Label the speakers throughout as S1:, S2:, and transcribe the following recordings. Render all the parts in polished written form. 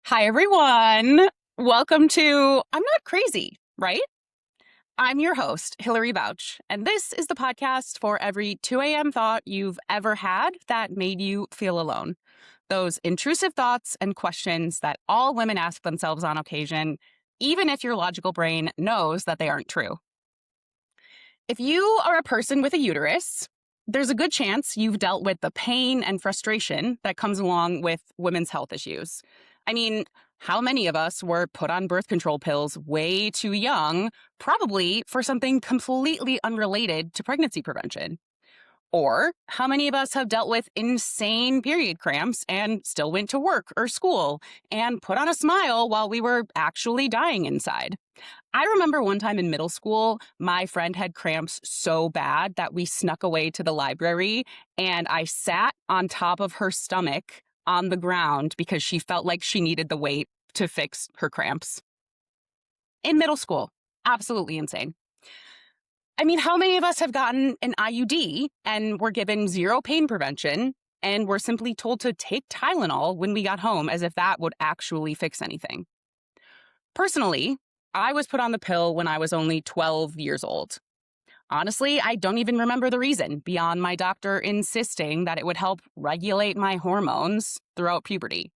S1: Hi, everyone. Welcome to I'm Not Crazy, right? I'm your host, Hillary Bouch, and this is the podcast for every 2 a.m. thought you've ever had that made you feel alone. Those intrusive thoughts and questions that all women ask themselves on occasion, even if your logical brain knows that they aren't true. If you are a person with a uterus, there's a good chance you've dealt with the pain and frustration that comes along with women's health issues. I mean, how many of us were put on birth control pills way too young, probably for something completely unrelated to pregnancy prevention? Or how many of us have dealt with insane period cramps and still went to work or school and put on a smile while we were actually dying inside? I remember one time in middle school, my friend had cramps so bad that we snuck away to the library and I sat on top of her stomach on the ground because she felt like she needed the weight to fix her cramps. In middle school, absolutely insane. I mean, how many of us have gotten an IUD and were given zero pain prevention and were simply told to take Tylenol when we got home as if that would actually fix anything? Personally, I was put on the pill when I was only 12 years old. Honestly, I don't even remember the reason beyond my doctor insisting that it would help regulate my hormones throughout puberty.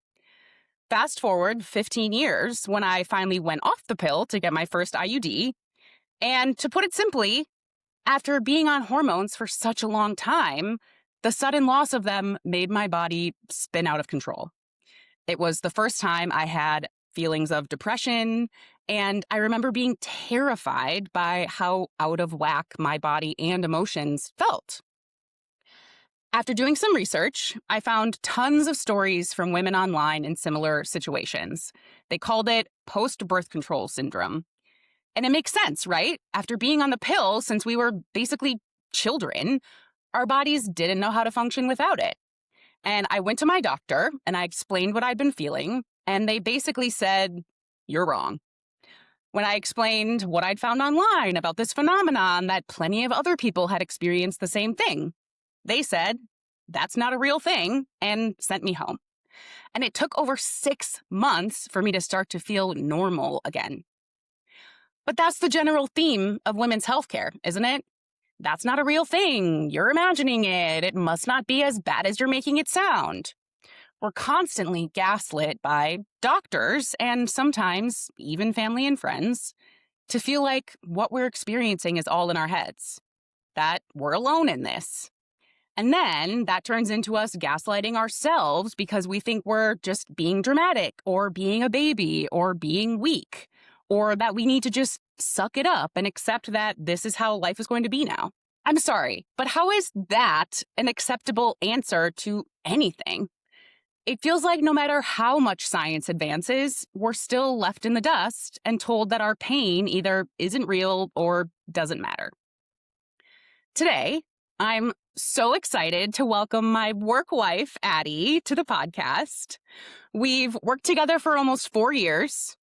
S1: Fast forward 15 years when I finally went off the pill to get my first IUD. And to put it simply, after being on hormones for such a long time, the sudden loss of them made my body spin out of control. It was the first time I had feelings of depression, and I remember being terrified by how out of whack my body and emotions felt. After doing some research, I found tons of stories from women online in similar situations. They called it post-birth control syndrome. And it makes sense, right? After being on the pill since we were basically children, our bodies didn't know how to function without it. And I went to my doctor and I explained what I'd been feeling, and they basically said, "You're wrong." When I explained what I'd found online about this phenomenon that plenty of other people had experienced the same thing, they said, "That's not a real thing," and sent me home. And it took over 6 months for me to start to feel normal again. But that's the general theme of women's healthcare, isn't it? That's not a real thing. You're imagining it. It must not be as bad as you're making it sound. We're constantly gaslit by doctors and sometimes even family and friends to feel like what we're experiencing is all in our heads, that we're alone in this. And then that turns into us gaslighting ourselves because we think we're just being dramatic or being a baby or being weak, or that we need to just suck it up and accept that this is how life is going to be now. I'm sorry, but how is that an acceptable answer to anything? It feels like no matter how much science advances, we're still left in the dust and told that our pain either isn't real or doesn't matter. Today, I'm so excited to welcome my work wife, Addy, to the podcast. We've worked together for almost 4 years.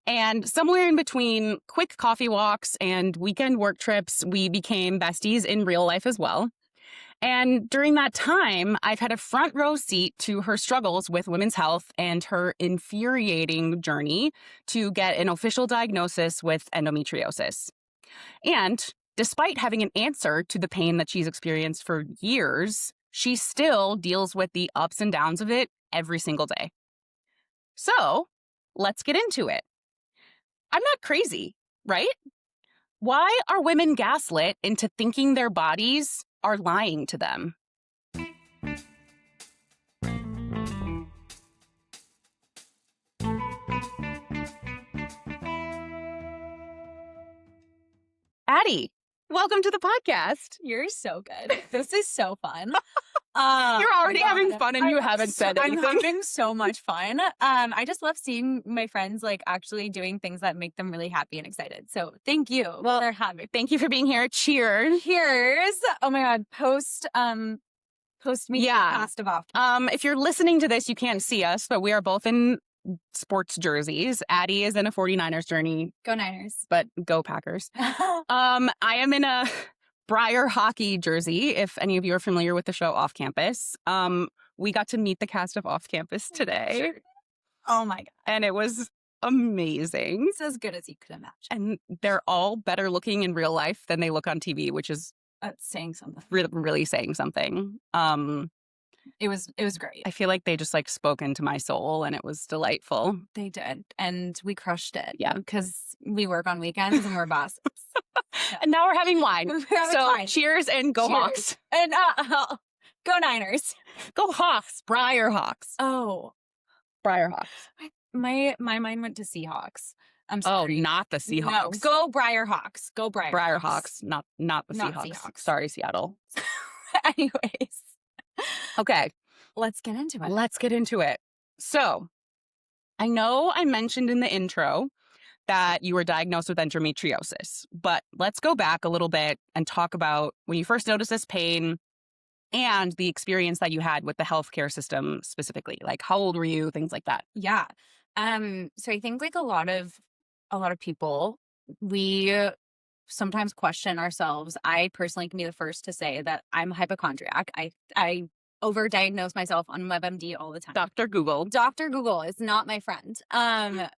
S1: And somewhere in between quick coffee walks and weekend work trips, we became besties in real life as well. And during that time, I've had a front row seat to her struggles with women's health and her infuriating journey to get an official diagnosis with endometriosis. And despite having an answer to the pain that she's experienced for years, she still deals with the ups and downs of it every single day. So let's get into it. I'm not crazy, right? Why are women gaslit into thinking their bodies are lying to them? Addy, welcome to the podcast.
S2: You're so good. This is so fun.
S1: You're already having fun and you haven't said anything.
S2: I'm having so much fun. I just love seeing my friends like actually doing things that make them really happy and excited. So thank you.
S1: Well,
S2: for having.
S1: Thank you for being here. Cheers.
S2: Cheers. Oh my God. Post me.
S1: Yeah.
S2: Past of off.
S1: If you're listening to this, you can't see us, but we are both in sports jerseys. Addy is in a 49ers jersey,
S2: Go Niners.
S1: but go Packers. I am in a Briar hockey jersey, if any of you are familiar with the show Off Campus. We got to meet the cast of Off Campus today.
S2: Oh my God.
S1: And it was amazing.
S2: It's as good as you could imagine.
S1: And they're all better looking in real life than they look on TV, which is
S2: saying something.
S1: really saying something.
S2: It was great.
S1: I feel like they just like spoke into my soul, and it was delightful.
S2: They did. And we crushed it.
S1: Yeah.
S2: Because we work on weekends and we're bosses.
S1: Yeah. And now we're having wine.
S2: Wine.
S1: Cheers and go Hawks.
S2: And go Niners.
S1: Go Hawks. Briar Hawks.
S2: Oh.
S1: Briar Hawks.
S2: My mind went to Seahawks. I'm sorry.
S1: Oh, not the Seahawks.
S2: No, go Briar Hawks. Go Briar
S1: Hawks. Not the Seahawks. Sorry, Seattle.
S2: Anyways.
S1: Okay.
S2: Let's get into it.
S1: So, I know I mentioned in the intro that you were diagnosed with endometriosis, but let's go back a little bit and talk about when you first noticed this pain and the experience that you had with the healthcare system specifically. Like, how old were you? Things like that.
S2: Yeah. So I think like a lot of people, we sometimes question ourselves. I personally can be the first to say that I'm a hypochondriac. I overdiagnose myself on WebMD all the time.
S1: Dr. Google.
S2: Dr. Google is not my friend.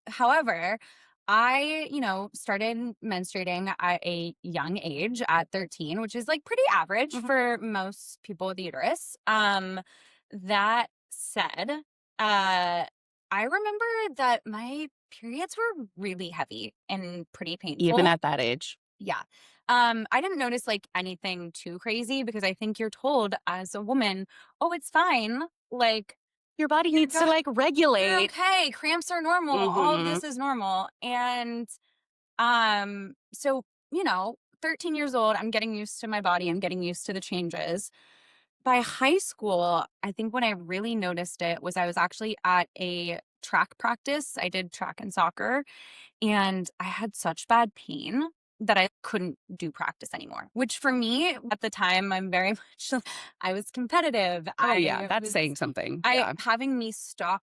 S2: However, I, started menstruating at a young age at 13, which is like pretty average for most people with uterus. That said, I remember that my periods were really heavy and pretty painful.
S1: Even at that age.
S2: Yeah. I didn't notice like anything too crazy because I think you're told as a woman, oh, it's fine. Like
S1: your body needs to like regulate.
S2: You're okay. Cramps are normal. All of this is normal. And so, 13 years old, I'm getting used to my body. I'm getting used to the changes. By high school, I think when I really noticed it was I was actually at a track practice. I did track and soccer, and I had such bad pain that I couldn't do practice anymore, which for me at the time, I'm very much, I was competitive.
S1: That's saying something.
S2: Having me stop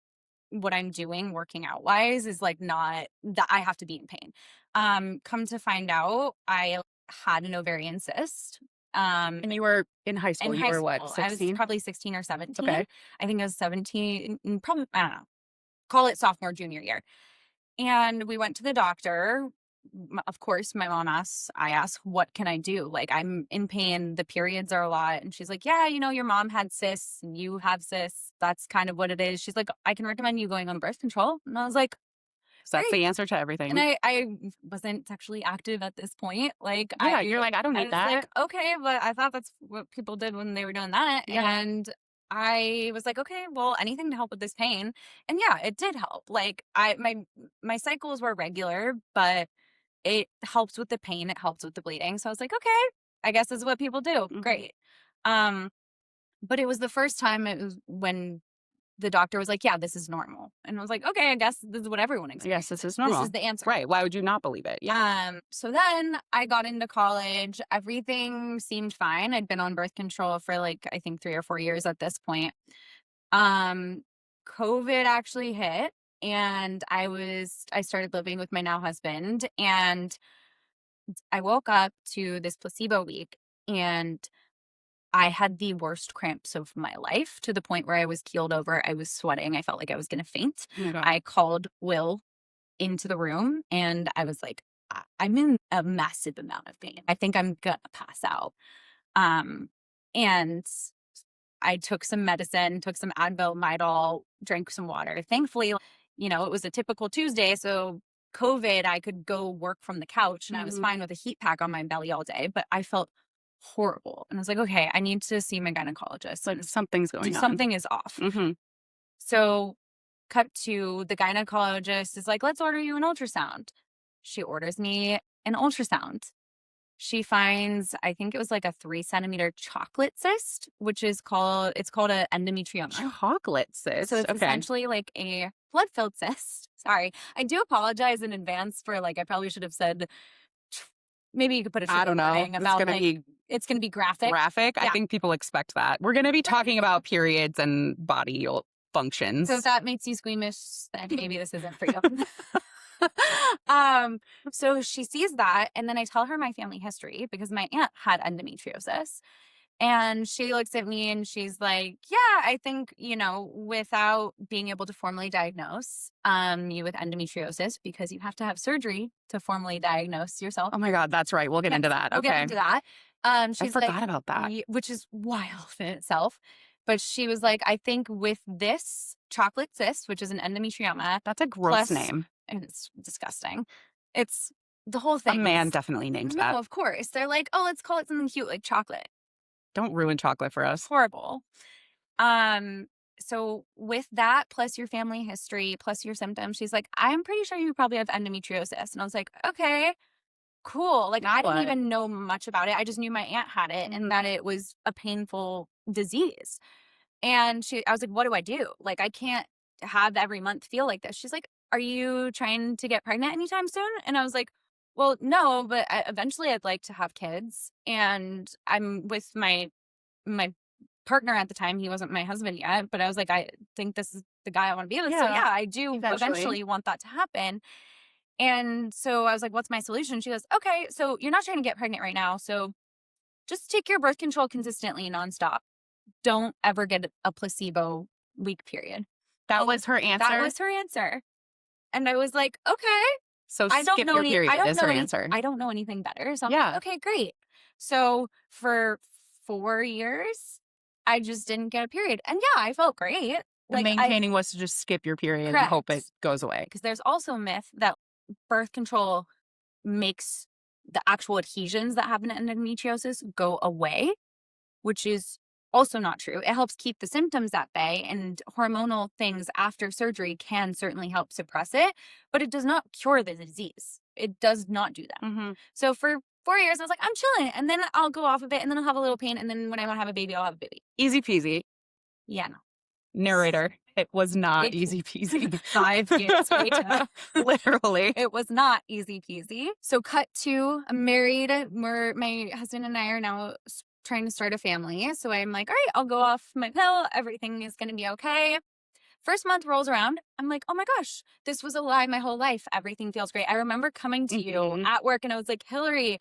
S2: what I'm doing working out wise is like not that I have to be in pain. Come to find out, I had an ovarian cyst.
S1: And you were in high school. You were what, 16?
S2: I was probably 16 or 17.
S1: Okay.
S2: I think I was 17, probably, I don't know, call it sophomore, junior year. And we went to the doctor. Of course, my mom asked, what can I do? Like, I'm in pain. The periods are a lot. And she's like, yeah, your mom had cysts and you have cysts. That's kind of what it is. She's like, I can recommend you going on birth control. And I was like,
S1: so that's the answer to everything.
S2: And I wasn't sexually active at this point. Like,
S1: you're like, I don't need that.
S2: Like, okay, but I thought that's what people did when they were doing that.
S1: Yeah.
S2: And I was like, okay, well, anything to help with this pain. And yeah, it did help. Like, my cycles were regular, but it helps with the pain. It helps with the bleeding. So I was like, okay, I guess this is what people do. Great. But it was the first time it was when the doctor was like, yeah, this is normal. And I was like, okay, I guess this is what everyone experiences.
S1: Yes, this is normal.
S2: This is the answer.
S1: Right. Why would you not believe it?
S2: Yeah. So then I got into college. Everything seemed fine. I'd been on birth control for like, I think 3 or 4 years at this point. COVID actually hit. And I started living with my now husband, and I woke up to this placebo week, and I had the worst cramps of my life, to the point where I was keeled over. I was sweating. I felt like I was going to faint.
S1: Oh my God.
S2: I called Will into the room, and I was like, I'm in a massive amount of pain. I think I'm going to pass out. And I took some medicine, took some Advil, Midol, drank some water. Thankfully, it was a typical Tuesday. So COVID, I could go work from the couch, and I was fine with a heat pack on my belly all day, but I felt horrible. And I was like, okay, I need to see my gynecologist.
S1: Like something's going on.
S2: Something is off. So cut to the gynecologist is like, let's order you an ultrasound. She orders me an ultrasound. She finds, I think it was like a 3-centimeter chocolate cyst, which is called an endometrioma.
S1: Chocolate cyst.
S2: So it's essentially like a blood-filled cyst. Sorry. I do apologize in advance for I probably should have said, maybe you could put a
S1: I don't know.
S2: It's going to be graphic.
S1: Graphic? Yeah. I think people expect that. We're going to be talking about periods and body functions.
S2: So if that makes you squeamish, then maybe this isn't for you. So she sees that, and then I tell her my family history because my aunt had endometriosis. And she looks at me and she's like, yeah, I think, without being able to formally diagnose you with endometriosis, because you have to have surgery to formally diagnose yourself.
S1: Oh my God, that's right. We'll get into that.
S2: We'll get into that. She's
S1: I forgot about that.
S2: which is wild in itself. But she was like, I think with this chocolate cyst, which is an endometrioma.
S1: That's a gross
S2: plus,
S1: name.
S2: And it's disgusting. It's the whole
S1: A
S2: thing.
S1: man definitely named that.
S2: No, of course. They're like, oh, let's call it something cute like chocolate.
S1: Don't ruin chocolate for us.
S2: Horrible. So with that, plus your family history, plus your symptoms, she's like, I'm pretty sure you probably have endometriosis. And I was like, okay, cool. Like, I didn't even know much about it. I just knew my aunt had it and that it was a painful disease. And I was like, what do I do? Like, I can't have every month feel like this. She's like, are you trying to get pregnant anytime soon? And I was like, well, no, but eventually I'd like to have kids. And I'm with my partner at the time. He wasn't my husband yet, but I was like, I think this is the guy I want to be with. So yeah, I do eventually want that to happen. And so I was like, what's my solution? She goes, okay, so you're not trying to get pregnant right now. So just take your birth control consistently nonstop. Don't ever get a placebo week period.
S1: That was her answer?
S2: That was her answer. And I was like, okay.
S1: So skip your period is her answer.
S2: I don't know anything better. So I'm like, okay, great. So for 4 years, I just didn't get a period. And yeah, I felt great.
S1: The maintaining was to just skip your period and hope it goes away.
S2: Because there's also a myth that birth control makes the actual adhesions that happen in endometriosis go away, which is also not true. It helps keep the symptoms at bay, and hormonal things after surgery can certainly help suppress it, but it does not cure the disease. It does not do that. So for 4 years, I was like, I'm chilling, and then I'll go off of it, and then I'll have a little pain, and then when I want to have a baby, I'll have a baby.
S1: Easy peasy.
S2: Yeah, no.
S1: Narrator. It was not easy peasy.
S2: 5 years later.
S1: Literally.
S2: It was not easy peasy. So cut to, I'm married. My husband and I are now trying to start a family. So I'm like, all right, I'll go off my pill. Everything is going to be okay. First month rolls around. I'm like, oh my gosh, this was a lie my whole life. Everything feels great. I remember coming to you at work and I was like, Hillary,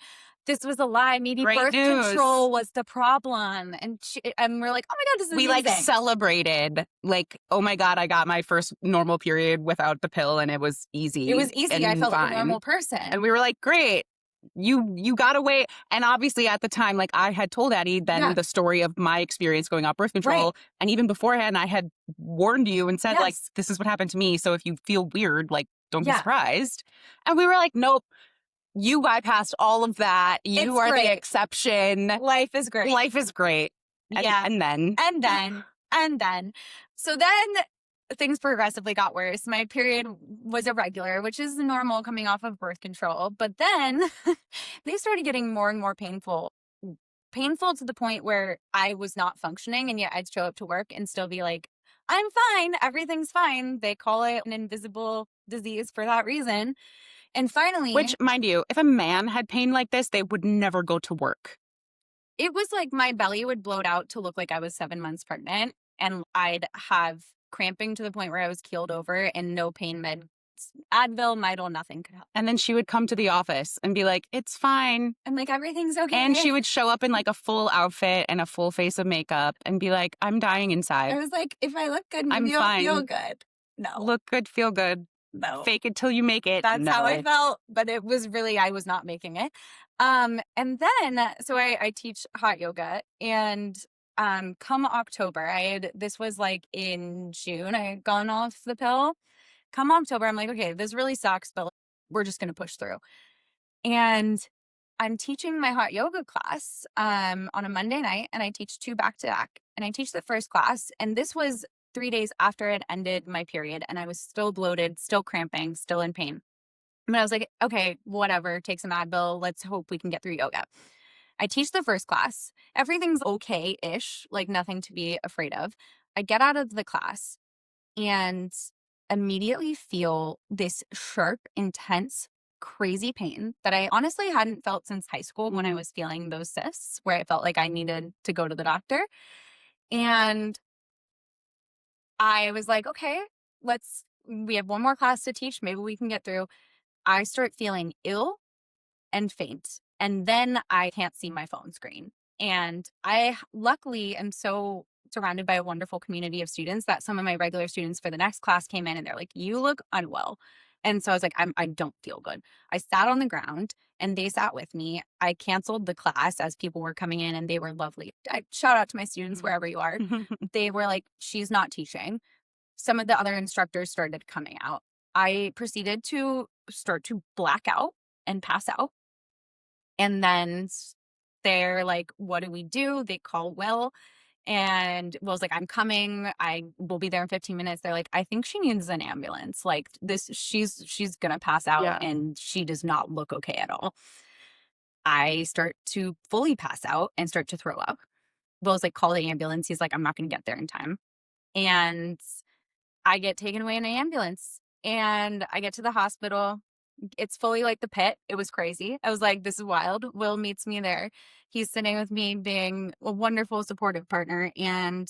S2: this was a lie. Maybe birth control was the problem. And we're like, oh my God, this is amazing.
S1: We like celebrated like, oh my God, I got my first normal period without the pill and it was easy.
S2: It was easy. I felt like a normal person.
S1: And we were like, great. You got away. And obviously at the time, like I had told Addy then the story of my experience going off birth control. And even beforehand, I had warned you and said like, this is what happened to me. So if you feel weird, like don't be surprised. And we were like, nope. You bypassed all of that. You are the exception.
S2: Life is great.
S1: Life is great. And then.
S2: So then things progressively got worse. My period was irregular, which is normal coming off of birth control. But then they started getting more and more painful. Painful to the point where I was not functioning. And yet I'd show up to work and still be like, I'm fine. Everything's fine. They call it an invisible disease for that reason. And finally...
S1: Which, mind you, if a man had pain like this, they would never go to work.
S2: It was like my belly would bloat out to look like I was 7 months pregnant. And I'd have cramping to the point where I was keeled over and no pain med. Advil, Midol, nothing could help.
S1: And then she would come to the office and be like, it's fine.
S2: I'm like, everything's okay.
S1: And she would show up in like a full outfit and a full face of makeup and be like, I'm dying inside.
S2: I was like, if I look good, maybe you'll feel good. No.
S1: Look good, feel good.
S2: No.
S1: Fake it till you make it.
S2: That's how I felt. But it was really, I was not making it. And then, so I teach hot yoga, and come October, this was like in June, I had gone off the pill. Come October, I'm like, okay, this really sucks, but we're just going to push through. And I'm teaching my hot yoga class on a Monday night, and I teach 2 back to back. And I teach the first class, and this was 3 days after it ended my period, and I was still bloated, still cramping, still in pain. But I was like, okay, whatever, take some Advil. Let's hope we can get through yoga. I teach the first class. Everything's okay-ish, like nothing to be afraid of. I get out of the class and immediately feel this sharp, intense, crazy pain that I honestly hadn't felt since high school when I was feeling those cysts, where I felt like I needed to go to the doctor. And I was like, okay, we have one more class to teach. Maybe we can get through. I start feeling ill and faint. And then I can't see my phone screen. And I luckily am so surrounded by a wonderful community of students that some of my regular students for the next class came in and they're like, you look unwell. And so I was like, I don't feel good. I sat on the ground and they sat with me. I canceled the class as people were coming in and they were lovely. I shout out to my students wherever you are. They were like, she's not teaching. Some of the other instructors started coming out. I proceeded to start to black out and pass out. And then they're like, what do we do? They call Will. And Will's like, I'm coming. I will be there in 15 minutes. They're like, I think she needs an ambulance. Like this, she's gonna pass out
S1: Yeah.
S2: and she does not look okay at all. I start to fully pass out and start to throw up. Will's like, call the ambulance. He's like, I'm not gonna get there in time. And I get taken away in an ambulance and I get to the hospital. It's fully like the pit. It was crazy. I was like, this is wild. Will meets me there. He's sitting with me, being a wonderful, supportive partner. And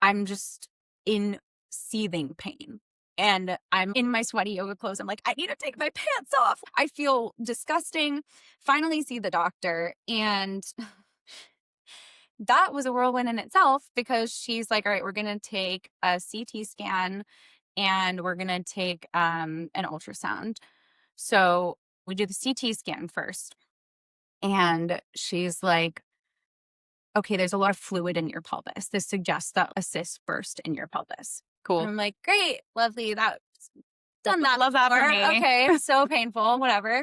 S2: I'm just in seething pain. And I'm in my sweaty yoga clothes. I'm like, I need to take my pants off. I feel disgusting. Finally see the doctor. And that was a whirlwind in itself because she's like, all right, we're going to take a CT scan and we're going to take an ultrasound. So we do the CT scan first. And she's like, okay, there's a lot of fluid in your pelvis. This suggests that a cyst burst in your pelvis.
S1: Cool.
S2: And I'm like, great, lovely. That's done that.
S1: Love that for
S2: before.
S1: me.
S2: Okay, so painful, whatever.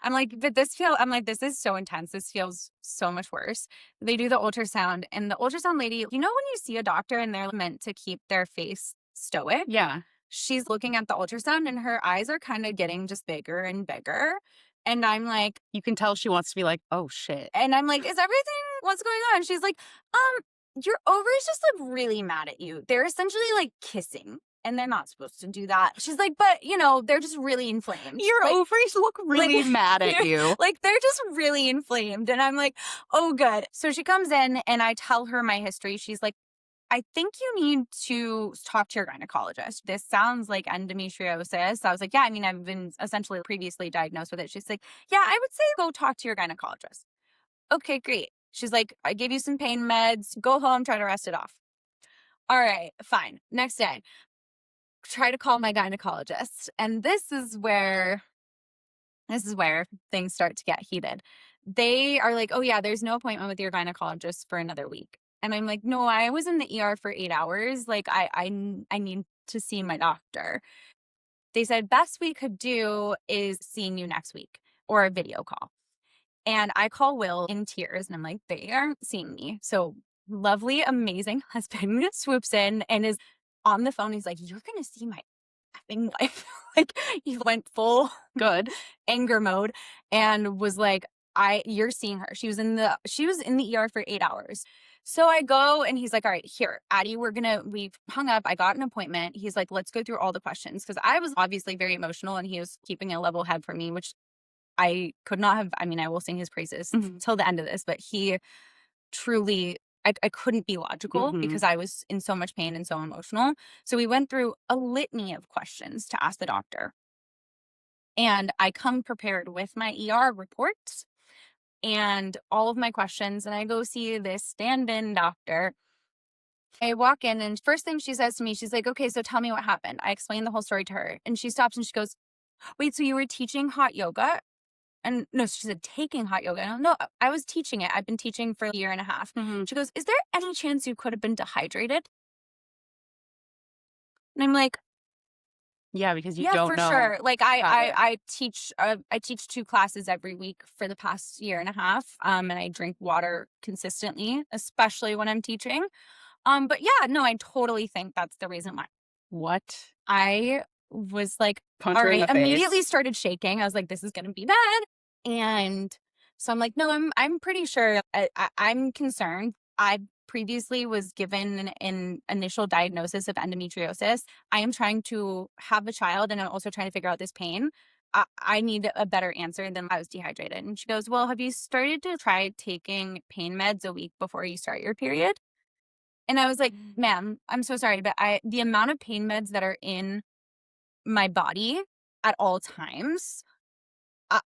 S2: I'm like, I'm like, this is so intense. This feels so much worse. They do the ultrasound, and the ultrasound lady, you know, when you see a doctor and they're meant to keep their face stoic?
S1: Yeah.
S2: She's looking at the ultrasound and her eyes are kind of getting just bigger and bigger. And I'm like,
S1: You can tell she wants to be like, oh shit.
S2: and I'm like, is everything, what's going on? She's like, your ovaries just look really mad at you. They're essentially like kissing. And they're not supposed to do that. She's like, but you know, they're just really inflamed.
S1: Your
S2: like,
S1: ovaries look really mad at you.
S2: Like they're just really inflamed. And I'm like, oh, good. So she comes in and I tell her my history. She's like, I think you need to talk to your gynecologist. This sounds like endometriosis. I was like, yeah, I mean, I've been essentially previously diagnosed with it. She's like, yeah, I would say go talk to your gynecologist. Okay, great. She's like, I gave you some pain meds. Go home, try to rest it off. All right, fine. Next day, try to call my gynecologist. And this is where things start to get heated. They are like, oh yeah, there's no appointment with your gynecologist for another week. And I'm like, no, I was in the ER for 8 hours. Like I need to see my doctor. They said best we could do is seeing you next week or a video call. And I call Will in tears and I'm like, they aren't seeing me. So lovely, amazing husband swoops in and is on the phone. He's like, you're going to see my effing wife. Like he went full
S1: Good.
S2: anger mode and was like, you're seeing her. She was in the ER for 8 hours. So I go and he's like, all right, here, Addy, we've hung up. I got an appointment. He's like, let's go through all the questions. Cause I was obviously very emotional and he was keeping a level head for me, which I could not have. I mean, I will sing his praises till the end of this, but he truly, I couldn't be logical because I was in so much pain and so emotional. So we went through a litany of questions to ask the doctor. And I come prepared with my ER reports and all of my questions. And I go see this stand-in doctor. I walk in and first thing she says to me, she's like, okay, so tell me what happened. I explained the whole story to her and she stops and she goes, wait, so you were teaching hot yoga? And no, she said, taking hot yoga. No, I was teaching it. I've been teaching for a year and a half. She goes, is there any chance you could have been dehydrated? And I'm like,
S1: yeah, because you
S2: yeah,
S1: don't
S2: for
S1: know.
S2: sure. Like I teach 2 classes every week for the past year and a half. And I drink water consistently, especially when I'm teaching. But yeah, no, I totally think that's the reason why.
S1: What?
S2: I was like,
S1: Punch
S2: all
S1: her in
S2: right,
S1: the face.
S2: immediately started shaking. I was like, this is going to be bad. And so I'm like, no, I'm pretty sure I'm concerned. I previously was given an initial diagnosis of endometriosis. I am trying to have a child and I'm also trying to figure out this pain. I need a better answer than I was dehydrated. And she goes, well, have you started to try taking pain meds a week before you start your period? And I was like, ma'am, I'm so sorry, but the amount of pain meds that are in my body at all times,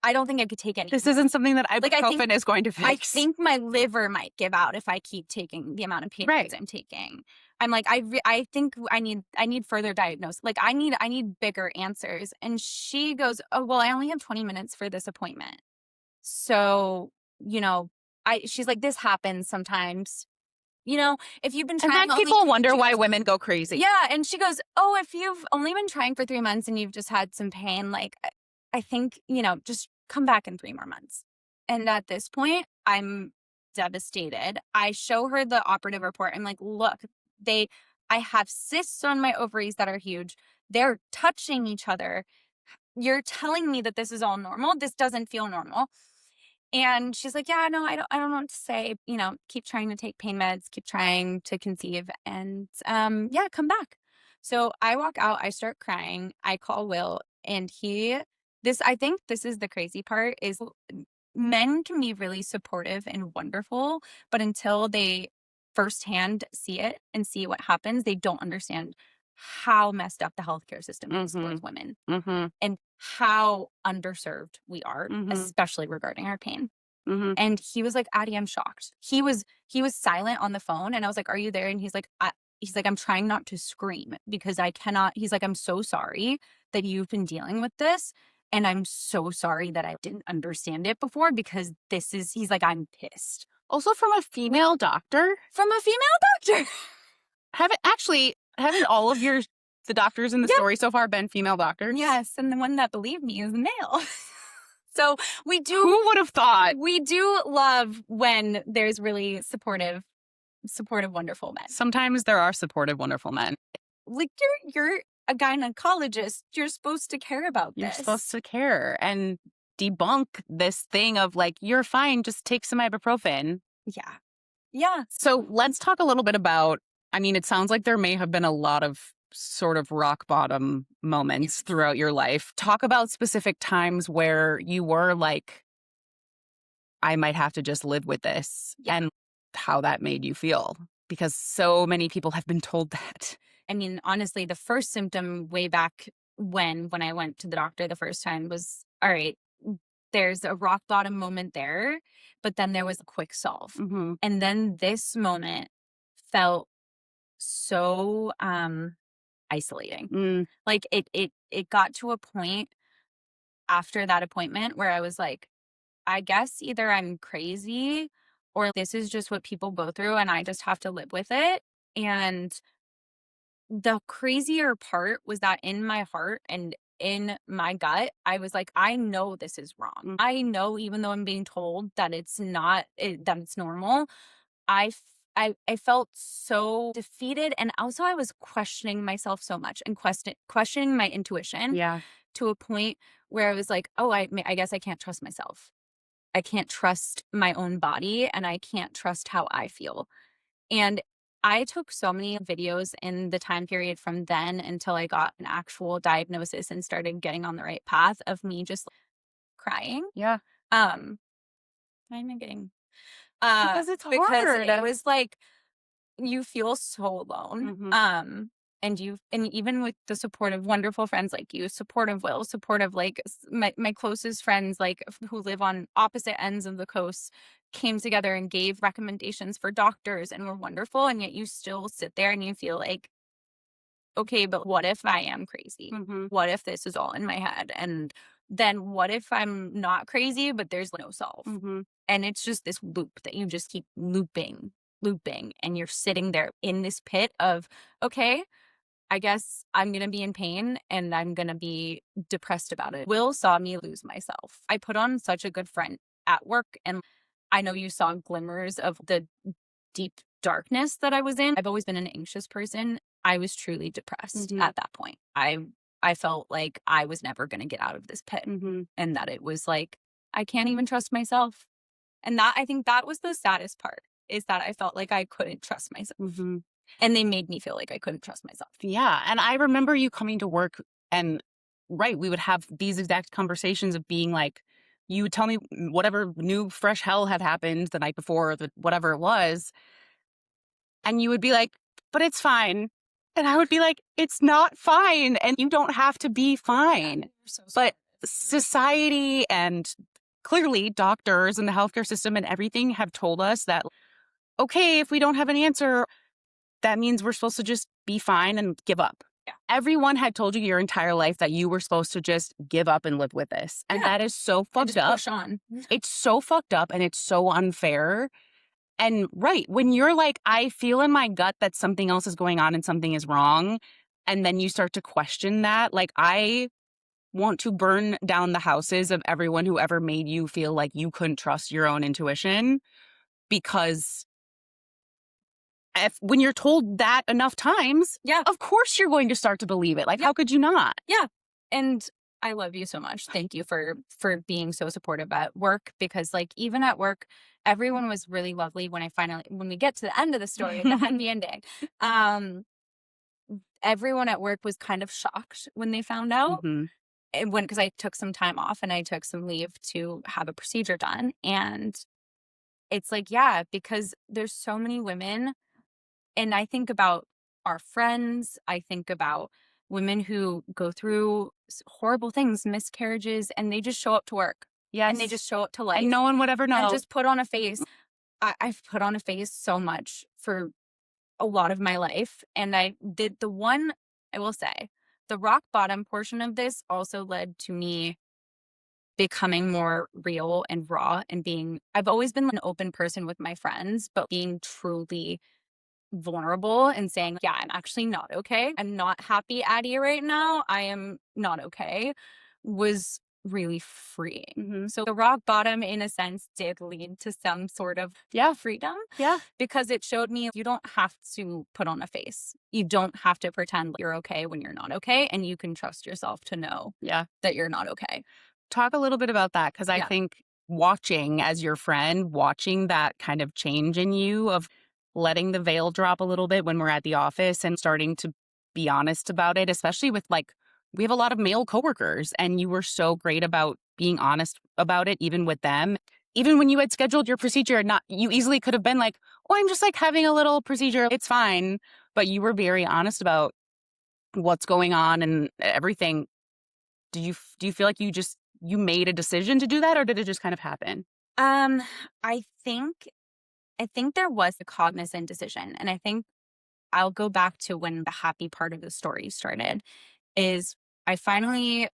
S2: I don't think I could take any.
S1: This isn't something that
S2: Like, I think
S1: ibuprofen is going to
S2: I
S1: fix.
S2: think my liver might give out if I keep taking the amount of pain
S1: Right.
S2: meds I'm taking. I'm like, I think I need further diagnosis. Like, I need bigger answers. And she goes, oh, well, I only have 20 minutes for this appointment. So, you know, she's like, this happens sometimes. You know, if you've been
S1: And
S2: trying
S1: then people wonder why women go crazy.
S2: yeah, and she goes, oh, if you've only been trying for 3 months and you've just had some pain, like, I think, just come back in 3 more months. And at this point, I'm devastated. I show her the operative report. I'm like, look, I have cysts on my ovaries that are huge. They're touching each other. You're telling me that this is all normal. This doesn't feel normal. And she's like, yeah, no, I don't know what to say. Keep trying to take pain meds, keep trying to conceive, and yeah, come back. So I walk out, I start crying, I call Will, and I think this is the crazy part is men can be really supportive and wonderful, but until they firsthand see it and see what happens, they don't understand how messed up the healthcare system is towards women and how underserved we are, especially regarding our pain. And he was like, Addy, I'm shocked. He was silent on the phone, and I was like, are you there? And he's like, I'm trying not to scream because I cannot. He's like, I'm so sorry that you've been dealing with this. And I'm so sorry that I didn't understand it before because he's like, I'm pissed.
S1: Also from a female doctor?
S2: From a female doctor.
S1: Haven't all of the doctors in the story so far been female doctors?
S2: Yes, and the one that believed me is male. So we do.
S1: Who would have thought?
S2: We do love when there's really supportive, wonderful men.
S1: Sometimes there are supportive, wonderful men.
S2: Like you're a gynecologist. You're supposed to care about this.
S1: You're supposed to care and debunk this thing of like, you're fine, just take some ibuprofen.
S2: Yeah. Yeah.
S1: So let's talk a little bit about, it sounds like there may have been a lot of sort of rock bottom moments throughout your life. Talk about specific times where you were like, I might have to just live with this and how that made you feel. Because so many people have been told that.
S2: Honestly, the first symptom way back when I went to the doctor the first time was, all right, there's a rock bottom moment there, but then there was a quick solve. And then this moment felt so isolating. Like it got to a point after that appointment where I was like, I guess either I'm crazy or this is just what people go through and I just have to live with it. And the crazier part was that in my heart and in my gut, I was like, I know this is wrong. I know, even though I'm being told that it's not, that it's normal, I felt so defeated. And also I was questioning myself so much and questioning my intuition to a point where I was like, oh, I guess I can't trust myself. I can't trust my own body and I can't trust how I feel. And I took so many videos in the time period from then until I got an actual diagnosis and started getting on the right path of me just crying.
S1: Yeah.
S2: Why am I getting
S1: because it's hard.
S2: Because it was like you feel so alone. And even with the supportive, wonderful friends like you, supportive Will, supportive like my closest friends like who live on opposite ends of the coast came together and gave recommendations for doctors and were wonderful. And yet you still sit there and you feel like, okay, but what if I am crazy? What if this is all in my head? And then what if I'm not crazy, but there's no solve? And it's just this loop that you just keep looping. And you're sitting there in this pit of, okay, I guess I'm going to be in pain and I'm going to be depressed about it. Will saw me lose myself. I put on such a good front at work. And I know you saw glimmers of the deep darkness that I was in. I've always been an anxious person. I was truly depressed at that point. I felt like I was never going to get out of this pit and that it was like, I can't even trust myself. And I think that was the saddest part is that I felt like I couldn't trust myself. And they made me feel like I couldn't trust myself.
S1: Yeah. And I remember you coming to work and we would have these exact conversations of being like, you would tell me whatever new fresh hell had happened the night before, whatever it was. And you would be like, but it's fine. And I would be like, it's not fine. And you don't have to be fine. But society and clearly doctors and the healthcare system and everything have told us that, okay, if we don't have an answer, that means we're supposed to just be fine and give up.
S2: Yeah.
S1: Everyone had told you your entire life that you were supposed to just give up and live with this. And that is so fucked up.
S2: Push on.
S1: It's so fucked up and it's so unfair. And right, when you're like, I feel in my gut that something else is going on and something is wrong, and then you start to question that, like, I want to burn down the houses of everyone who ever made you feel like you couldn't trust your own intuition, because when you're told that enough times, of course you're going to start to believe it. Like, how could you not?
S2: Yeah. And I love you so much. Thank you for being so supportive at work, because like even at work, everyone was really lovely when we get to the end of the story, the happy ending. Everyone at work was kind of shocked when they found out. Because I took some time off and I took some leave to have a procedure done. And it's like, yeah, because there's so many women. And I think about our friends. I think about women who go through horrible things, miscarriages, and they just show up to work.
S1: Yes.
S2: And they just show up to life.
S1: And no one would ever know.
S2: And just put on a face. I've put on a face so much for a lot of my life. And I did I will say, the rock bottom portion of this also led to me becoming more real and raw and I've always been an open person with my friends, but being truly vulnerable and saying, yeah, I'm actually not okay. I'm not happy, Addy, right now. I am not okay, was really freeing. So the rock bottom, in a sense, did lead to some sort of freedom.
S1: Yeah.
S2: Because it showed me you don't have to put on a face. You don't have to pretend like you're okay when you're not okay. And you can trust yourself to know that you're not okay.
S1: Talk a little bit about that, because I think watching as your friend, watching that kind of change in you of letting the veil drop a little bit when we're at the office and starting to be honest about it, especially with like, we have a lot of male coworkers, and you were so great about being honest about it, even with them. Even when you had scheduled your procedure, you easily could have been like, oh, I'm just like having a little procedure. It's fine. But you were very honest about what's going on and everything. Do you feel like you made a decision to do that, or did it just kind of happen?
S2: I think there was a cognizant decision. And I think I'll go back to when the happy part of the story started, is I finally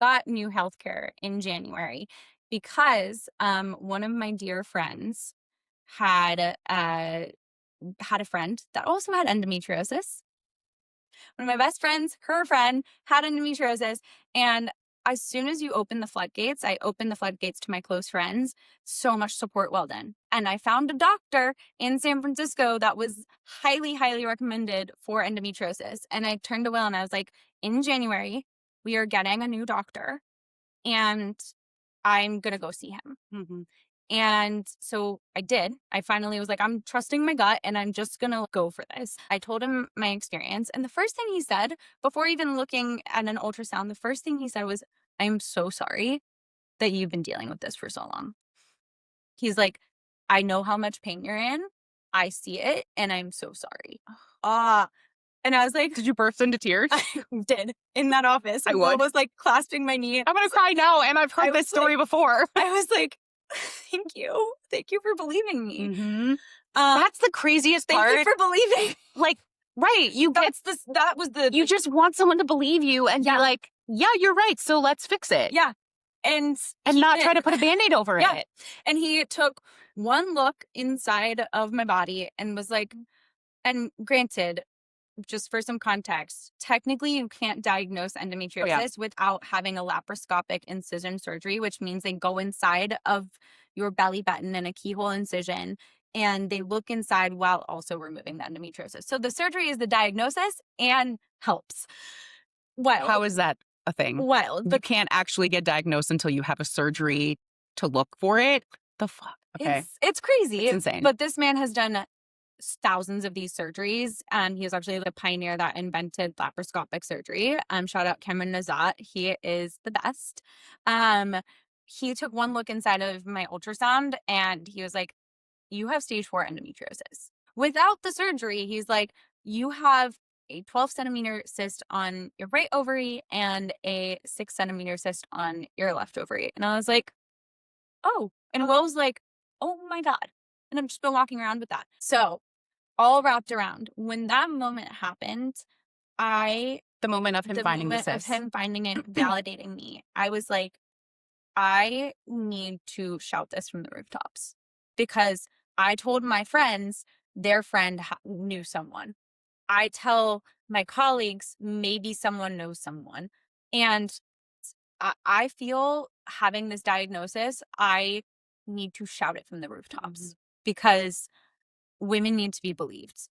S2: got new healthcare in January because one of my dear friends had a friend that also had endometriosis. One of my best friends, her friend, had endometriosis. And as soon as you open the floodgates, I opened the floodgates to my close friends. So much support, well done. And I found a doctor in San Francisco that was highly, highly recommended for endometriosis. And I turned to Will and I was like, in January, we are getting a new doctor and I'm going to go see him. And so I did. I finally was like, I'm trusting my gut and I'm just going to go for this. I told him my experience. And the first thing he said, before even looking at an ultrasound, the first thing he said was, I'm so sorry that you've been dealing with this for so long. He's like, I know how much pain you're in. I see it. And I'm so sorry. And I was like,
S1: did you burst into tears?
S2: I did, in that office.
S1: I
S2: was like clasping my knee.
S1: I'm going to cry now. And I've heard this story before.
S2: I was like, thank you. Thank you for believing me.
S1: That's the craziest part.
S2: Thank you for believing.
S1: Like, right. You just want someone to believe you and be like, yeah, you're right. So let's fix it.
S2: Yeah. And
S1: not try to put a Band-Aid over it.
S2: And he took one look inside of my body and was like, and granted, just for some context, technically you can't diagnose endometriosis without having a laparoscopic incision surgery, which means they go inside of your belly button in a keyhole incision and they look inside while also removing the endometriosis. So the surgery is the diagnosis and helps. Wild.
S1: How is that a thing?
S2: Wild.
S1: You can't actually get diagnosed until you have a surgery to look for it? The fuck? Okay.
S2: It's crazy.
S1: It's insane.
S2: But this man has done thousands of these surgeries. He was actually the pioneer that invented laparoscopic surgery. Shout out Camran Nezhat. He is the best. He took one look inside of my ultrasound and he was like, you have stage 4 endometriosis, without the surgery, he's like, you have a 12-centimeter cyst on your right ovary and a 6-centimeter cyst on your left ovary. And I was like, oh. And Will was like, oh my God. And I've just been walking around with that. So all wrapped around. When that moment happened,
S1: the moment of him finding the cyst.
S2: of him finding it, validating me, I was like, I need to shout this from the rooftops, because I told my friends their friend knew someone. I tell my colleagues maybe someone knows someone. And I feel having this diagnosis, I need to shout it from the rooftops because women need to be believed.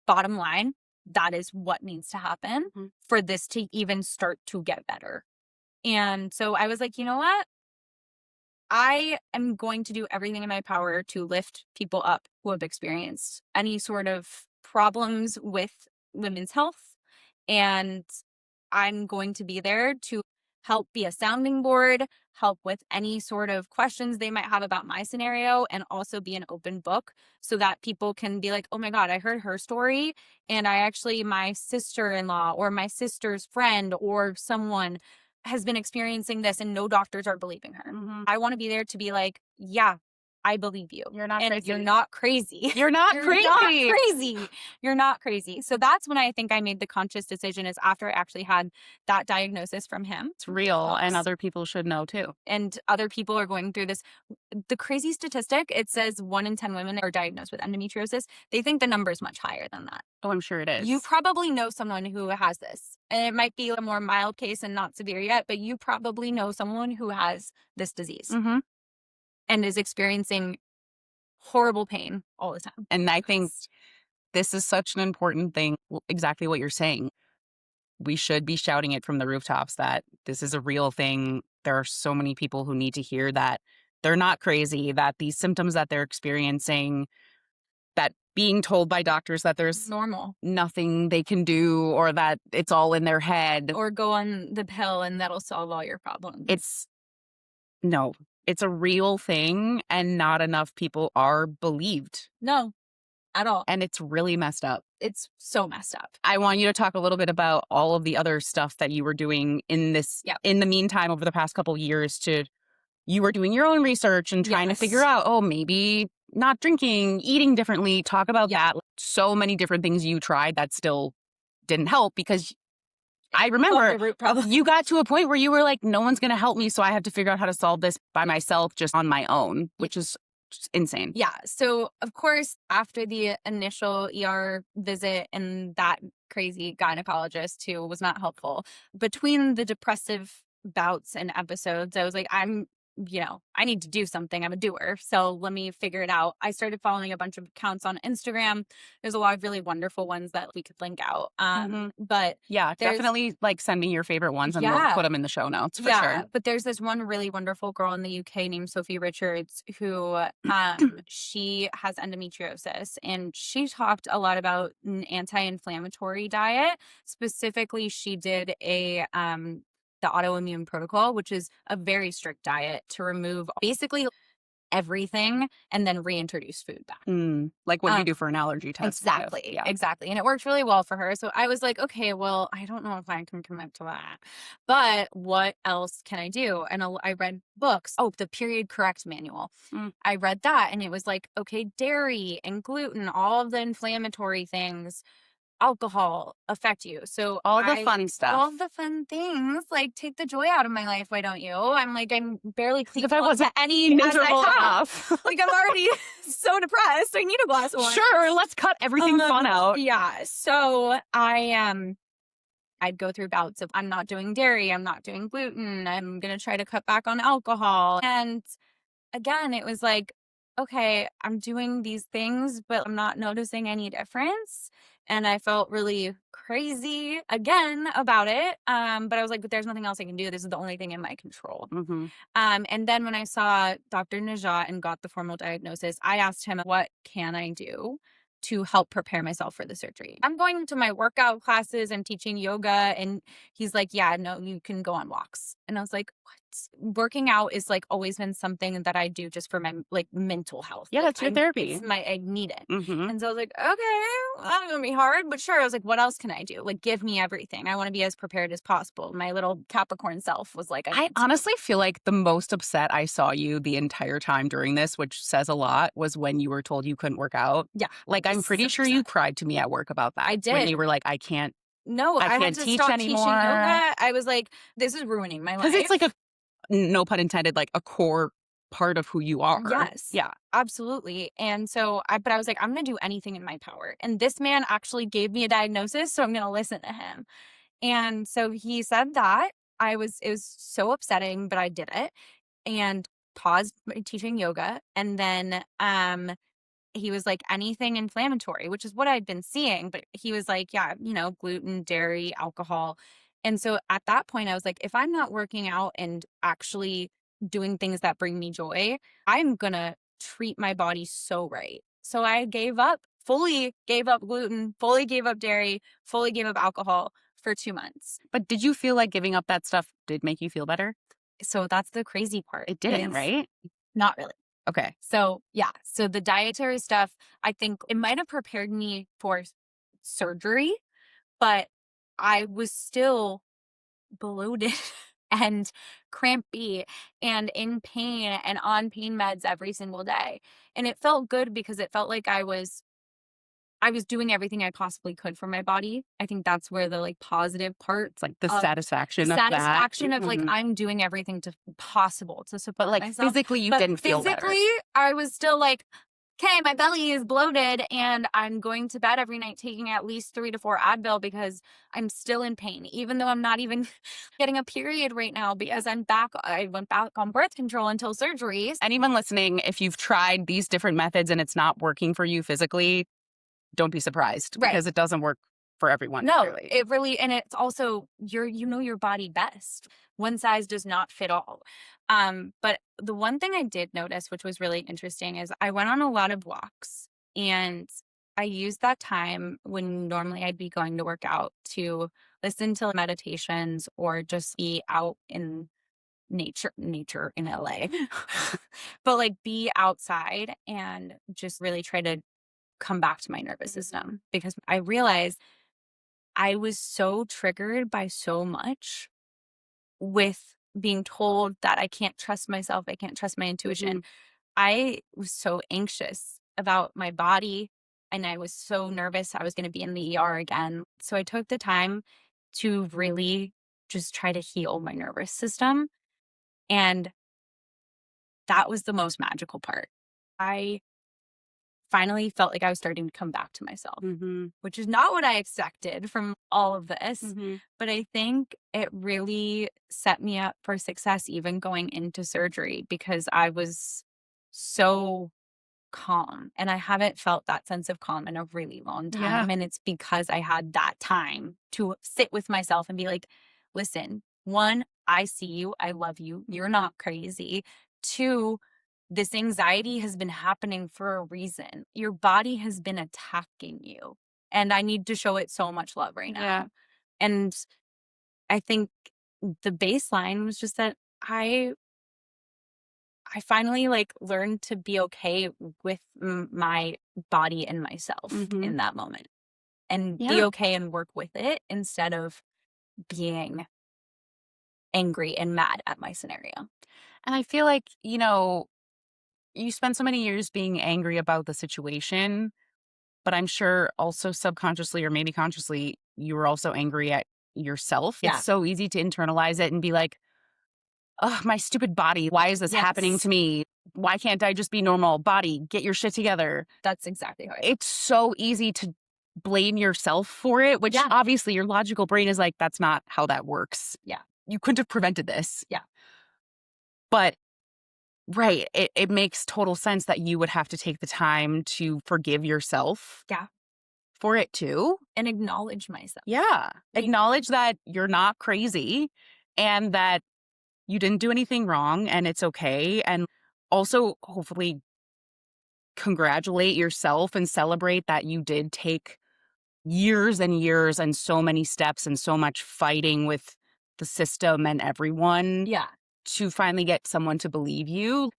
S2: Bottom line, that is what needs to happen for this to even start to get better. And so I was like, you know what? I am going to do everything in my power to lift people up who have experienced any sort of problems with women's health. And I'm going to be there to help be a sounding board, help with any sort of questions they might have about my scenario, and also be an open book so that people can be like, oh my God, I heard her story. And my sister-in-law or my sister's friend or someone has been experiencing this and no doctors are believing her. I want to be there to be like, yeah, I believe you.
S1: You're not crazy.
S2: You're not crazy.
S1: You're not
S2: You're
S1: crazy.
S2: not crazy. You're not crazy. So that's when I think I made the conscious decision, is after I actually had that diagnosis from him.
S1: It's real, and other people should know too.
S2: And other people are going through this. The crazy statistic, it says 1 in 10 women are diagnosed with endometriosis. They think the number is much higher than that.
S1: Oh, I'm sure it is.
S2: You probably know someone who has this. And it might be a more mild case and not severe yet, but you probably know someone who has this disease and is experiencing horrible pain all the time.
S1: And I think this is such an important thing. Exactly what you're saying. We should be shouting it from the rooftops that this is a real thing. There are so many people who need to hear that they're not crazy, that these symptoms that they're experiencing, that being told by doctors that there's
S2: normal,
S1: nothing they can do, or that it's all in their head.
S2: Or go on the pill and that'll solve all your problems.
S1: It's a real thing, and not enough people are believed.
S2: No, at all.
S1: And it's really messed up.
S2: It's so messed up.
S1: I want you to talk a little bit about all of the other stuff that you were doing in the meantime over the past couple of years. You were doing your own research and trying to figure out, maybe not drinking, eating differently. Talk about that. So many different things you tried that still didn't help, because I remember you got to a point where you were like, no one's going to help me, so I have to figure out how to solve this by myself, just on my own, which is just insane.
S2: Yeah. So, of course, after the initial ER visit and that crazy gynecologist who was not helpful, between the depressive bouts and episodes, I was like, I need to do something. I'm a doer. So let me figure it out. I started following a bunch of accounts on Instagram. There's a lot of really wonderful ones that we could link out. But
S1: yeah, definitely send me your favorite ones and we'll put them in the show notes for sure.
S2: But there's this one really wonderful girl in the UK named Sophie Richards who she has endometriosis, and she talked a lot about an anti-inflammatory diet. Specifically, she did the autoimmune protocol, which is a very strict diet to remove basically everything and then reintroduce food back.
S1: Like what you do for an allergy test.
S2: Exactly. Exactly. And it worked really well for her. So I was like, okay, well, I don't know if I can commit to that, but what else can I do? And I read books. Oh, the Period Correct manual. I read that, and it was like, okay, dairy and gluten, all of the inflammatory things, alcohol affect you. So
S1: all the fun stuff.
S2: All the fun things, like, take the joy out of my life. Why don't you? I'm barely clean.
S1: If I wasn't any miserable enough.
S2: Like, I'm already so depressed. I need a glass of wine.
S1: Sure, let's cut everything fun out.
S2: Yeah. So I'd go through bouts of, I'm not doing dairy, I'm not doing gluten, I'm gonna try to cut back on alcohol. And again, it was like, okay, I'm doing these things, but I'm not noticing any difference. And I felt really crazy again about it. But I was like, but there's nothing else I can do. This is the only thing in my control. And then when I saw Dr. Nezhat and got the formal diagnosis, I asked him, what can I do to help prepare myself for the surgery? I'm going to my workout classes, I'm teaching yoga. And he's like, yeah, no, you can go on walks. And I was like, what? Working out is like always been something that I do just for my like mental health.
S1: Yeah,
S2: Like,
S1: it's your therapy.
S2: I need it.
S1: Mm-hmm.
S2: And so I was like, okay, well, that's gonna be hard, but sure. I was like, what else can I do? Like, give me everything. I want to be as prepared as possible. My little Capricorn self was like,
S1: I honestly feel like the most upset I saw you the entire time during this, which says a lot, was when you were told you couldn't work out.
S2: yeah.
S1: Like, I'm
S2: was
S1: pretty
S2: so
S1: sure you
S2: upset.
S1: cried to me at work about that.
S2: I
S1: When
S2: did.
S1: you were like, I can't
S2: No, I had to
S1: teach
S2: stop
S1: anymore.
S2: teaching yoga. I was like, this is ruining my life.
S1: Because it's like no pun intended, like a core part of who you are.
S2: Yes.
S1: Yeah.
S2: Absolutely. And so but I was like, I'm going to do anything in my power. And this man actually gave me a diagnosis, so I'm going to listen to him. And so he said that. It was so upsetting, but I did it and paused my teaching yoga. And then he was like, anything inflammatory, which is what I'd been seeing. But he was like, yeah, gluten, dairy, alcohol. And so at that point, I was like, if I'm not working out and actually doing things that bring me joy, I'm going to treat my body so right. So I fully gave up gluten, fully gave up dairy, fully gave up alcohol for 2 months.
S1: But did you feel like giving up that stuff did make you feel better?
S2: So that's the crazy part.
S1: It didn't, right?
S2: Not really.
S1: Okay.
S2: So, yeah. So the dietary stuff, I think it might have prepared me for surgery, but I was still bloated and crampy and in pain and on pain meds every single day. And it felt good because it felt like I was doing everything I possibly could for my body. I think that's where the like positive part,
S1: It's like the satisfaction of
S2: like I'm doing everything possible to support
S1: but like
S2: myself.
S1: physically you
S2: But
S1: didn't feel better.
S2: physically, I was still like, okay, my belly is bloated and I'm going to bed every night taking at least 3 to 4 Advil because I'm still in pain, even though I'm not even getting a period right now because I went back on birth control until surgeries.
S1: Anyone listening, if you've tried these different methods and it's not working for you physically, don't be surprised because it doesn't work for everyone.
S2: No,
S1: clearly.
S2: it really, and it's also you know your body best. One size does not fit all. But the one thing I did notice, which was really interesting, is I went on a lot of walks and I used that time when normally I'd be going to work out to listen to meditations or just be out in nature in LA. But like be outside and just really try to come back to my nervous system because I realized I was so triggered by so much with being told that I can't trust myself, I can't trust my intuition. I was so anxious about my body and I was so nervous I was going to be in the ER again. So I took the time to really just try to heal my nervous system. And that was the most magical part. I finally felt like I was starting to come back to myself, which is not what I expected from all of this. But I think it really set me up for success, even going into surgery, because I was so calm and I haven't felt that sense of calm in a really long time.
S1: Yeah.
S2: And it's because I had that time to sit with myself and be like, listen, 1, I see you. I love you. You're not crazy. 2, this anxiety has been happening for a reason. Your body has been attacking you. And I need to show it so much love right now.
S1: Yeah.
S2: And I think the baseline was just that I finally like learned to be okay with my body and myself in that moment and be okay and work with it instead of being angry and mad at my scenario.
S1: And I feel like, you spend so many years being angry about the situation, but I'm sure also subconsciously or maybe consciously, you were also angry at yourself.
S2: Yeah.
S1: It's so easy to internalize it and be like, oh, my stupid body. Why is this happening to me? Why can't I just be normal? Body, get your shit together.
S2: That's exactly how
S1: it's so easy to blame yourself for it, which obviously your logical brain is like, that's not how that works.
S2: Yeah.
S1: You couldn't have prevented this.
S2: Yeah.
S1: But right, it makes total sense that you would have to take the time to forgive yourself.
S2: Yeah.
S1: For it too.
S2: And acknowledge myself.
S1: Yeah. Acknowledge that you're not crazy and that you didn't do anything wrong and it's okay. And also hopefully congratulate yourself and celebrate that you did take years and years and so many steps and so much fighting with the system and everyone
S2: Yeah.
S1: to finally get someone to believe you.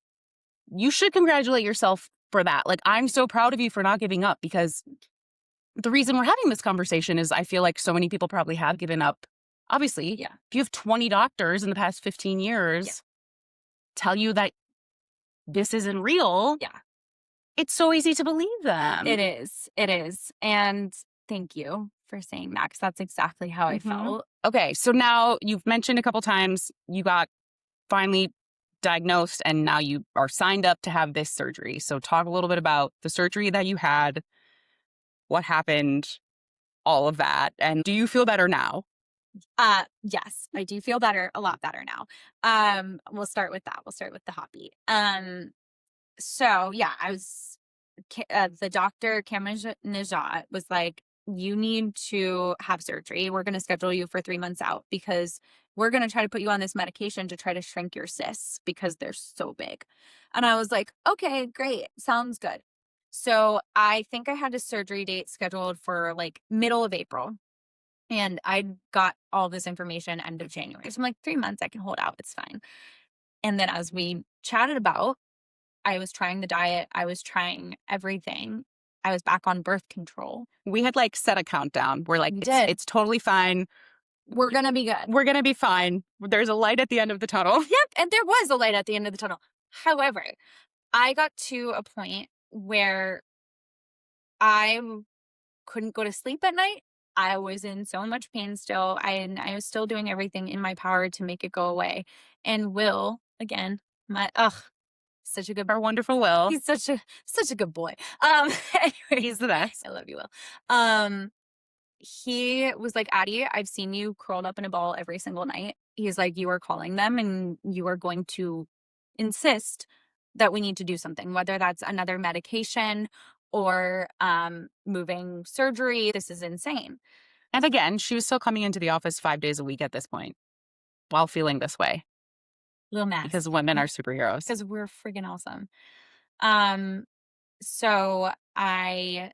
S1: You should congratulate yourself for that. Like, I'm so proud of you for not giving up, because the reason we're having this conversation is I feel like so many people probably have given up. Obviously,
S2: Yeah.
S1: if you have 20 doctors in the past 15 years tell you that this isn't real, it's so easy to believe them.
S2: It is. It is. And thank you for saying that, because that's exactly how I felt.
S1: Okay, so now you've mentioned a couple times you got finally diagnosed and now you are signed up to have this surgery. So talk a little bit about the surgery that you had, what happened, all of that. And do you feel better now?
S2: Yes, I do feel better, a lot better now. We'll start with that. We'll start with the hobby. So yeah, the doctor, Camran Nezhat, was like, you need to have surgery. We're going to schedule you for 3 months out, because we're going to try to put you on this medication to try to shrink your cysts because they're so big. And I was like, okay, great. Sounds good. So I think I had a surgery date scheduled for like middle of April. And I got all this information end of January. So I'm like, 3 months I can hold out. It's fine. And then as we chatted about, I was trying the diet. I was trying everything. I was back on birth control.
S1: We had like set a countdown. We're like, it's totally fine.
S2: We're going to be good.
S1: We're going to be fine. There's a light at the end of the tunnel.
S2: Yep. And there was a light at the end of the tunnel. However, I got to a point where I couldn't go to sleep at night. I was in so much pain still. I was still doing everything in my power to make it go away. And Will, again, such a good,
S1: our wonderful Will.
S2: He's such a good boy. Anyway,
S1: he's the best.
S2: I love you, Will. He was like, Addy, I've seen you curled up in a ball every single night. He's like, you are calling them and you are going to insist that we need to do something, whether that's another medication or moving surgery. This is insane.
S1: And again, she was still coming into the office 5 days a week at this point while feeling this way.
S2: Little mess.
S1: Because women are superheroes.
S2: Because we're friggin' awesome. So I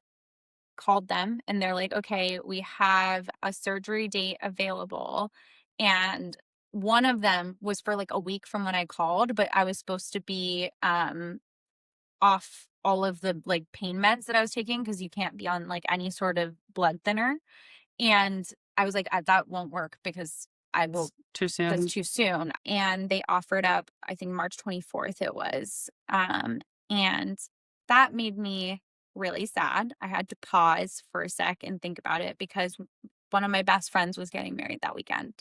S2: called them and they're like, okay, we have a surgery date available. And one of them was for like a week from when I called, but I was supposed to be off all of the like pain meds that I was taking, because you can't be on like any sort of blood thinner. And I was like, that won't work, because
S1: too soon.
S2: That's too soon. And they offered up, I think March 24th it was. And that made me really sad. I had to pause for a sec and think about it, because one of my best friends was getting married that weekend.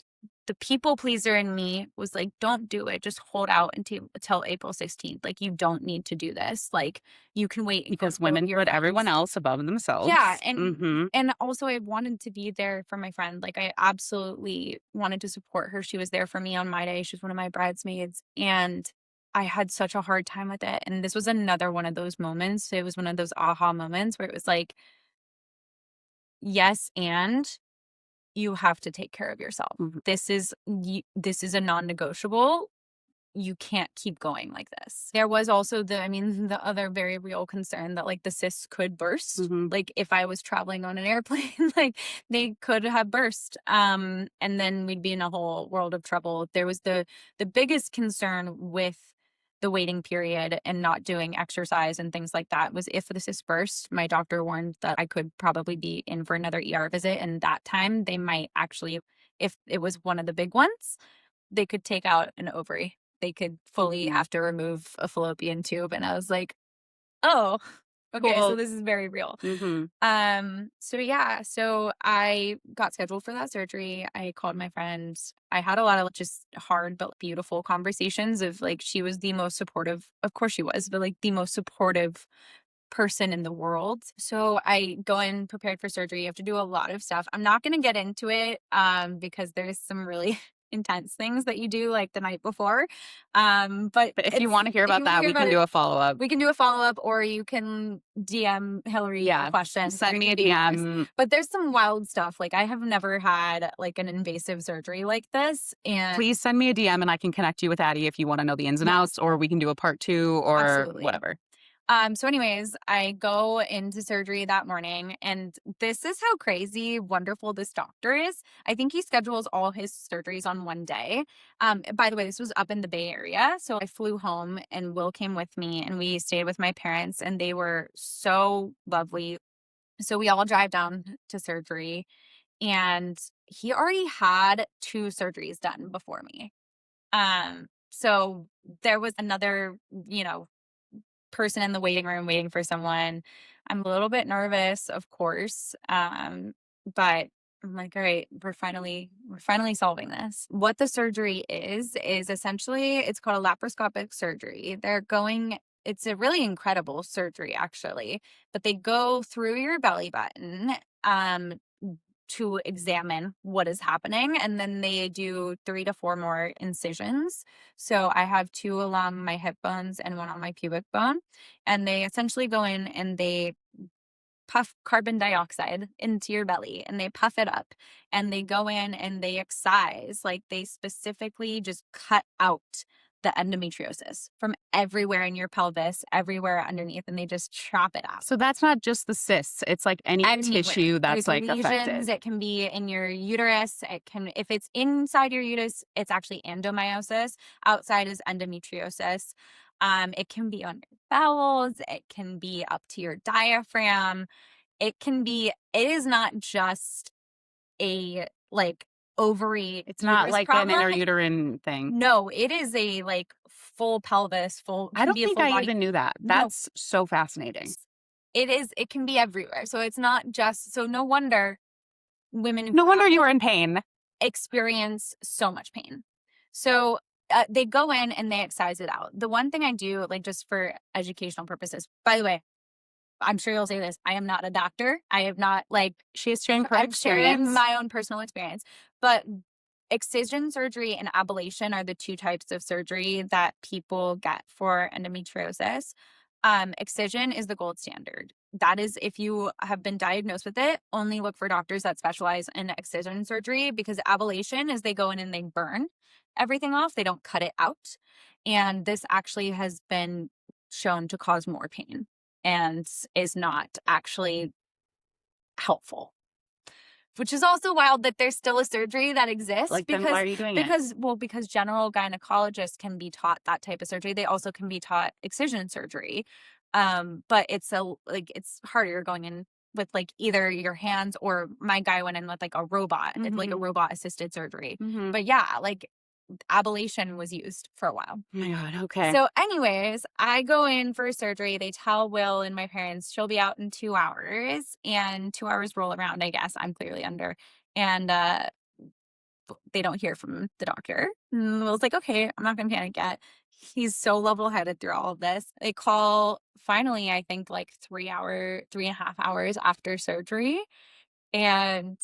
S2: The people pleaser in me was like, don't do it. Just hold out until April 16th. Like, you don't need to do this. Like, you can wait.
S1: Because women put everyone else above themselves.
S2: Yeah. And also I wanted to be there for my friend. Like, I absolutely wanted to support her. She was there for me on my day. She was one of my bridesmaids. And I had such a hard time with it. And this was another one of those moments. It was one of those aha moments where it was like, yes, and you have to take care of yourself. This is a non-negotiable. You can't keep going like this. There was also the other very real concern that like the cysts could burst. Like, if I was traveling on an airplane, like they could have burst. And then we'd be in a whole world of trouble. There was the biggest concern with the waiting period and not doing exercise and things like that was if the cyst burst, my doctor warned that I could probably be in for another ER visit. And that time they might actually, if it was one of the big ones, they could take out an ovary. They could fully have to remove a fallopian tube. And I was like, oh, okay, cool. So this is very real. So yeah, so I got scheduled for that surgery. I called my friend. I had a lot of just hard but beautiful conversations of like, she was the most supportive. Of course she was, but like the most supportive person in the world. So I go in prepared for surgery. You have to do a lot of stuff. I'm not going to get into it because there's some really intense things that you do like the night before. But
S1: if you want to hear about that, we can do a follow-up.
S2: We can do a follow-up, or you can DM Hillary questions.
S1: Send me a DM.
S2: But there's some wild stuff. Like, I have never had like an invasive surgery like this. And
S1: please send me a DM and I can connect you with Addy if you want to know the ins and outs, or we can do a part 2 or whatever.
S2: So anyways, I go into surgery that morning, and this is how crazy wonderful this doctor is. I think he schedules all his surgeries on one day. By the way, this was up in the Bay Area. So I flew home and Will came with me and we stayed with my parents and they were so lovely. So we all drive down to surgery and he already had 2 surgeries done before me. So there was another, person in the waiting room waiting for someone. I'm a little bit nervous, of course. But I'm like, all right, we're finally solving this. What the surgery is essentially it's called a laparoscopic surgery. It's a really incredible surgery actually, but they go through your belly button to examine what is happening. And then they do 3 to 4 more incisions. So I have 2 along my hip bones and 1 on my pubic bone. And they essentially go in and they puff carbon dioxide into your belly and they puff it up and they go in and they excise, like they specifically just cut out the endometriosis from everywhere in your pelvis, everywhere underneath, and they just chop it out.
S1: So that's not just the cysts. It's like any tissue that's
S2: There's
S1: like
S2: lesions.
S1: affected.
S2: It can be in your uterus. If it's inside your uterus, it's actually endomyosis. Outside is endometriosis. It can be on your bowels. It can be up to your diaphragm. It is not just a ovary.
S1: It's not
S2: uterus
S1: like
S2: problem.
S1: an interuterine thing.
S2: No, it is a full pelvis,
S1: I don't
S2: be a
S1: think
S2: full
S1: I
S2: body.
S1: even knew that.
S2: No.
S1: That's so fascinating.
S2: It can be everywhere. So it's not just, so no wonder women who
S1: No wonder you were in pain.
S2: experience so much pain. So they go in and they excise it out. The one thing I do, just for educational purposes, by the way, I'm sure you'll say this, I am not a doctor. I have not
S1: She is sharing her
S2: I'm
S1: experience.
S2: sharing my own personal experience. But excision surgery and ablation are the 2 types of surgery that people get for endometriosis. Excision is the gold standard. That is, if you have been diagnosed with it, only look for doctors that specialize in excision surgery, because abalation is they go in and they burn everything off. They don't cut it out. And this actually has been shown to cause more pain and is not actually helpful. Which is also wild that there's still a surgery that exists.
S1: Then why are you doing it?
S2: Because general gynecologists can be taught that type of surgery. They also can be taught excision surgery. But it's it's harder going in with either your hands, or my guy went in with a robot, a robot assisted surgery.
S1: Mm-hmm.
S2: But yeah, ablation was used for a while.
S1: Oh my God. Okay.
S2: So anyways, I go in for surgery. They tell Will and my parents she'll be out in 2 hours, and 2 hours roll around. I guess I'm clearly under, and they don't hear from the doctor. And Will's like, okay, I'm not gonna panic yet. He's so level-headed through all of this. They call finally, I think 3.5 hours after surgery, and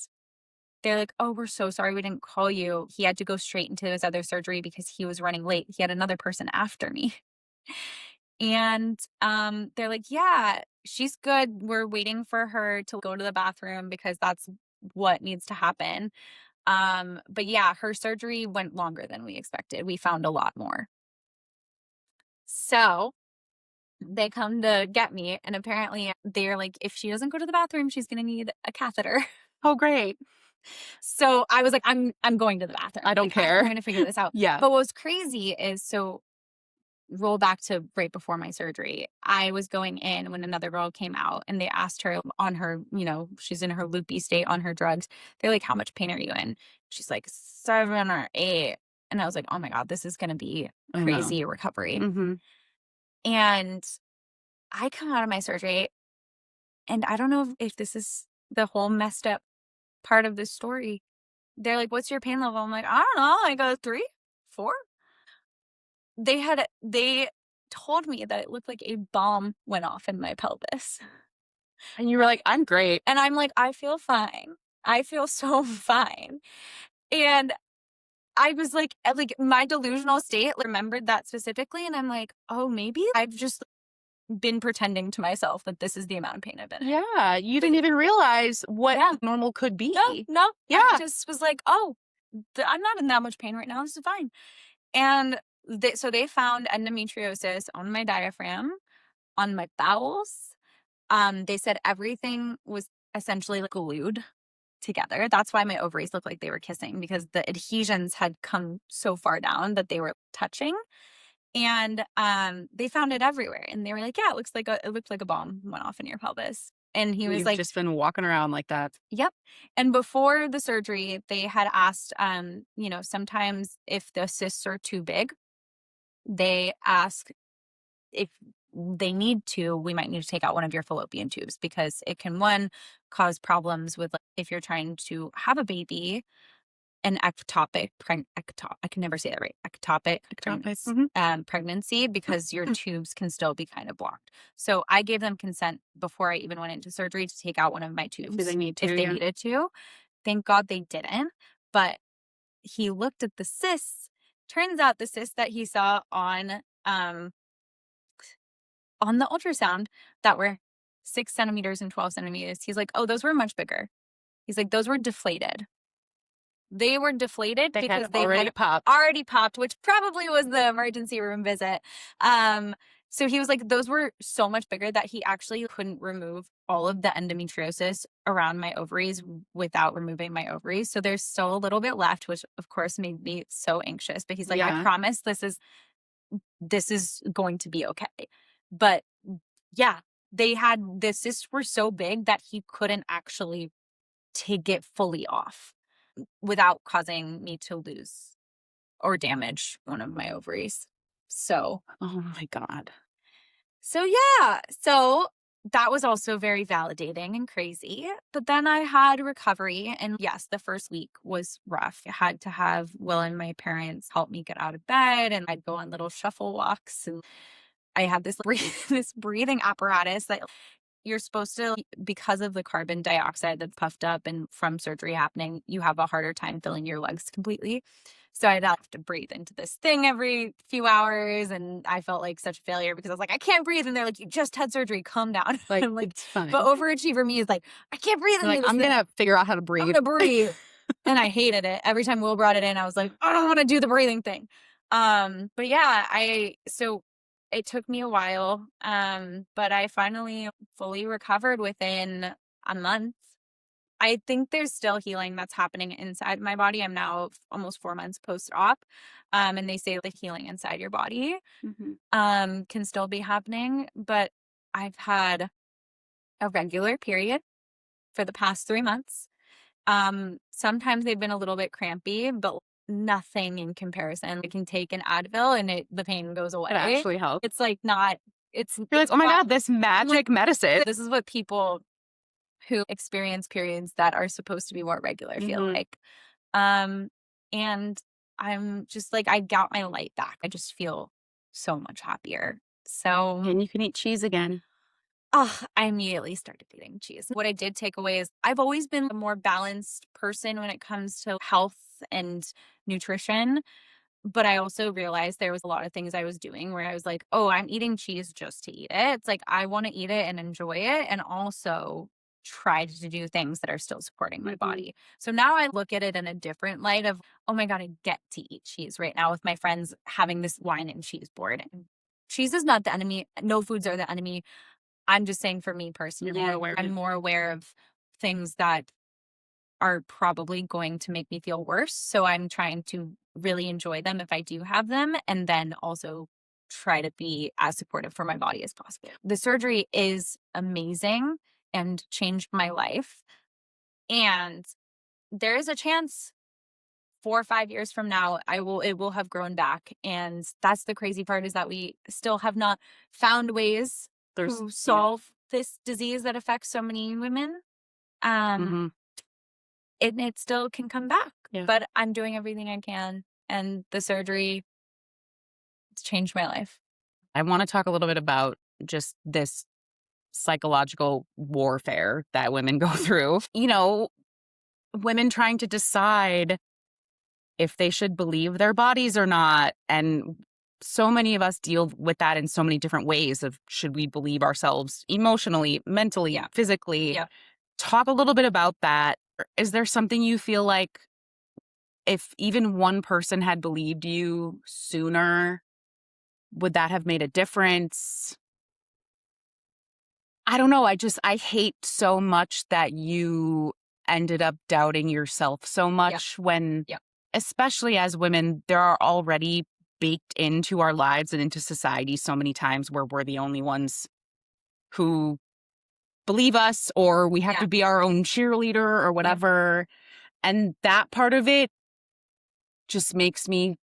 S2: they're like, oh, we're so sorry we didn't call you. He had to go straight into his other surgery because he was running late. He had another person after me. And they're like, yeah, she's good. We're waiting for her to go to the bathroom because that's what needs to happen. But yeah, her surgery went longer than we expected. We found a lot more. So they come to get me, and apparently they're like, if she doesn't go to the bathroom, she's going to need a catheter.
S1: Oh, great.
S2: So I was like, I'm going to the bathroom.
S1: I don't care.
S2: I'm going to figure this out.
S1: Yeah.
S2: But what was crazy is, so roll back to right before my surgery. I was going in when another girl came out, and they asked her on her, she's in her loopy state on her drugs. They're like, how much pain are you in? She's like 7 or 8. And I was like, oh my God, this is going to be crazy recovery.
S1: Mm-hmm.
S2: And I come out of my surgery, and I don't know if this is the whole messed up part of this story. They're like, what's your pain level? I'm like, I don't know, like a 3, 4. They told me that it looked like a bomb went off in my pelvis.
S1: And you were like, I'm great.
S2: And I'm like, I feel fine. I feel so fine. And I was like my delusional state remembered that specifically. And I'm like, oh, maybe I've just been pretending to myself that this is the amount of pain I've been in.
S1: Yeah. You didn't even realize what normal could be.
S2: No.
S1: Yeah.
S2: I just was like, oh, I'm not in that much pain right now. This is fine. And so they found endometriosis on my diaphragm, on my bowels. They said everything was essentially like glued together. That's why my ovaries looked like they were kissing, because the adhesions had come so far down that they were touching. And they found it everywhere. And they were like, yeah, it looked like a bomb went off in your pelvis. And he was
S1: You've
S2: like,
S1: just been walking around like that.
S2: yep. And before the surgery, they had asked, sometimes if the cysts are too big, they ask if they need to, we might need to take out one of your fallopian tubes, because it can, one, cause problems with, like, if you're trying to have a baby, an ectopic, I can never say that right, ectopic pregnancy, because your tubes can still be kind of blocked. So I gave them consent before I even went into surgery to take out one of my tubes
S1: If they
S2: needed to. Thank God they didn't. But he looked at the cysts. Turns out the cysts that he saw on the ultrasound that were 6 centimeters and 12 centimeters, he's like, oh, those were much bigger. He's like, those were deflated. They were deflated because they had already popped, which probably was the emergency room visit. So he was like, those were so much bigger that he actually couldn't remove all of the endometriosis around my ovaries without removing my ovaries. So there's still a little bit left, which of course made me so anxious. But he's like, I promise this is going to be okay. But yeah, the cysts were so big that he couldn't actually take it fully off without causing me to lose or damage one of my ovaries. So,
S1: oh my God.
S2: So yeah, so that was also very validating and crazy. But then I had recovery, and yes, the first week was rough. I had to have Will and my parents help me get out of bed, and I'd go on little shuffle walks, and I had this breathing apparatus that you're supposed to, because of the carbon dioxide that's puffed up and from surgery happening, you have a harder time filling your lungs completely. So I'd have to breathe into this thing every few hours. And I felt like such a failure because I was like, I can't breathe. And they're like, you just had surgery. Calm down.
S1: Like,
S2: I'm like,
S1: it's fine.
S2: But overachiever me is like, I can't breathe.
S1: Like, I'm going to figure out how to breathe.
S2: I'm going to breathe. And I hated it. Every time Will brought it in, I was like, I don't want to do the breathing thing. But yeah, so it took me a while, but I finally fully recovered within a month. I think there's still healing that's happening inside my body. I'm now almost 4 months post-op, and they say the healing inside your body can still be happening. But I've had a regular period for the past 3 months. Sometimes they've been a little bit crampy, but nothing in comparison. I can take an Advil and the pain goes away.
S1: It actually helps.
S2: It's like not, it's.
S1: You're like, oh my God, this magic medicine.
S2: This is what people who experience periods that are supposed to be more regular feel like. And I'm just like, I got my light back. I just feel so much happier. So.
S1: And you can eat cheese again.
S2: I immediately started eating cheese. What I did take away is I've always been a more balanced person when it comes to health and nutrition. But I also realized there was a lot of things I was doing where I was like, oh, I'm eating cheese just to eat it. It's like, I want to eat it and enjoy it, and also try to do things that are still supporting my body. So now I look at it in a different light of, oh my God, I get to eat cheese right now with my friends having this wine and cheese board. And cheese is not the enemy. No foods are the enemy. I'm just saying, for me personally, I'm more aware of things that are probably going to make me feel worse. So I'm trying to really enjoy them if I do have them, and then also try to be as supportive for my body as possible. The surgery is amazing and changed my life. And there is a chance 4 or 5 years from now, it will have grown back. And that's the crazy part, is that we still have not found ways to solve this disease that affects so many women. And it still can come back. But I'm doing everything I can. And the surgery, it's changed my life.
S1: I want to talk a little bit about just this psychological warfare that women go through. You know, women trying to decide if they should believe their bodies or not. And so many of us deal with that in so many different ways of, should we believe ourselves emotionally, mentally, physically? Talk a little bit about that. Is there something you feel like, if even one person had believed you sooner, would that have made a difference? I don't know. I hate so much that you ended up doubting yourself so much when,
S2: Yep.
S1: especially as women, there are already baked into our lives and into society so many times where we're the only ones who believe us, or we have
S2: Yeah.
S1: to be our own cheerleader or whatever. And that part of it just makes me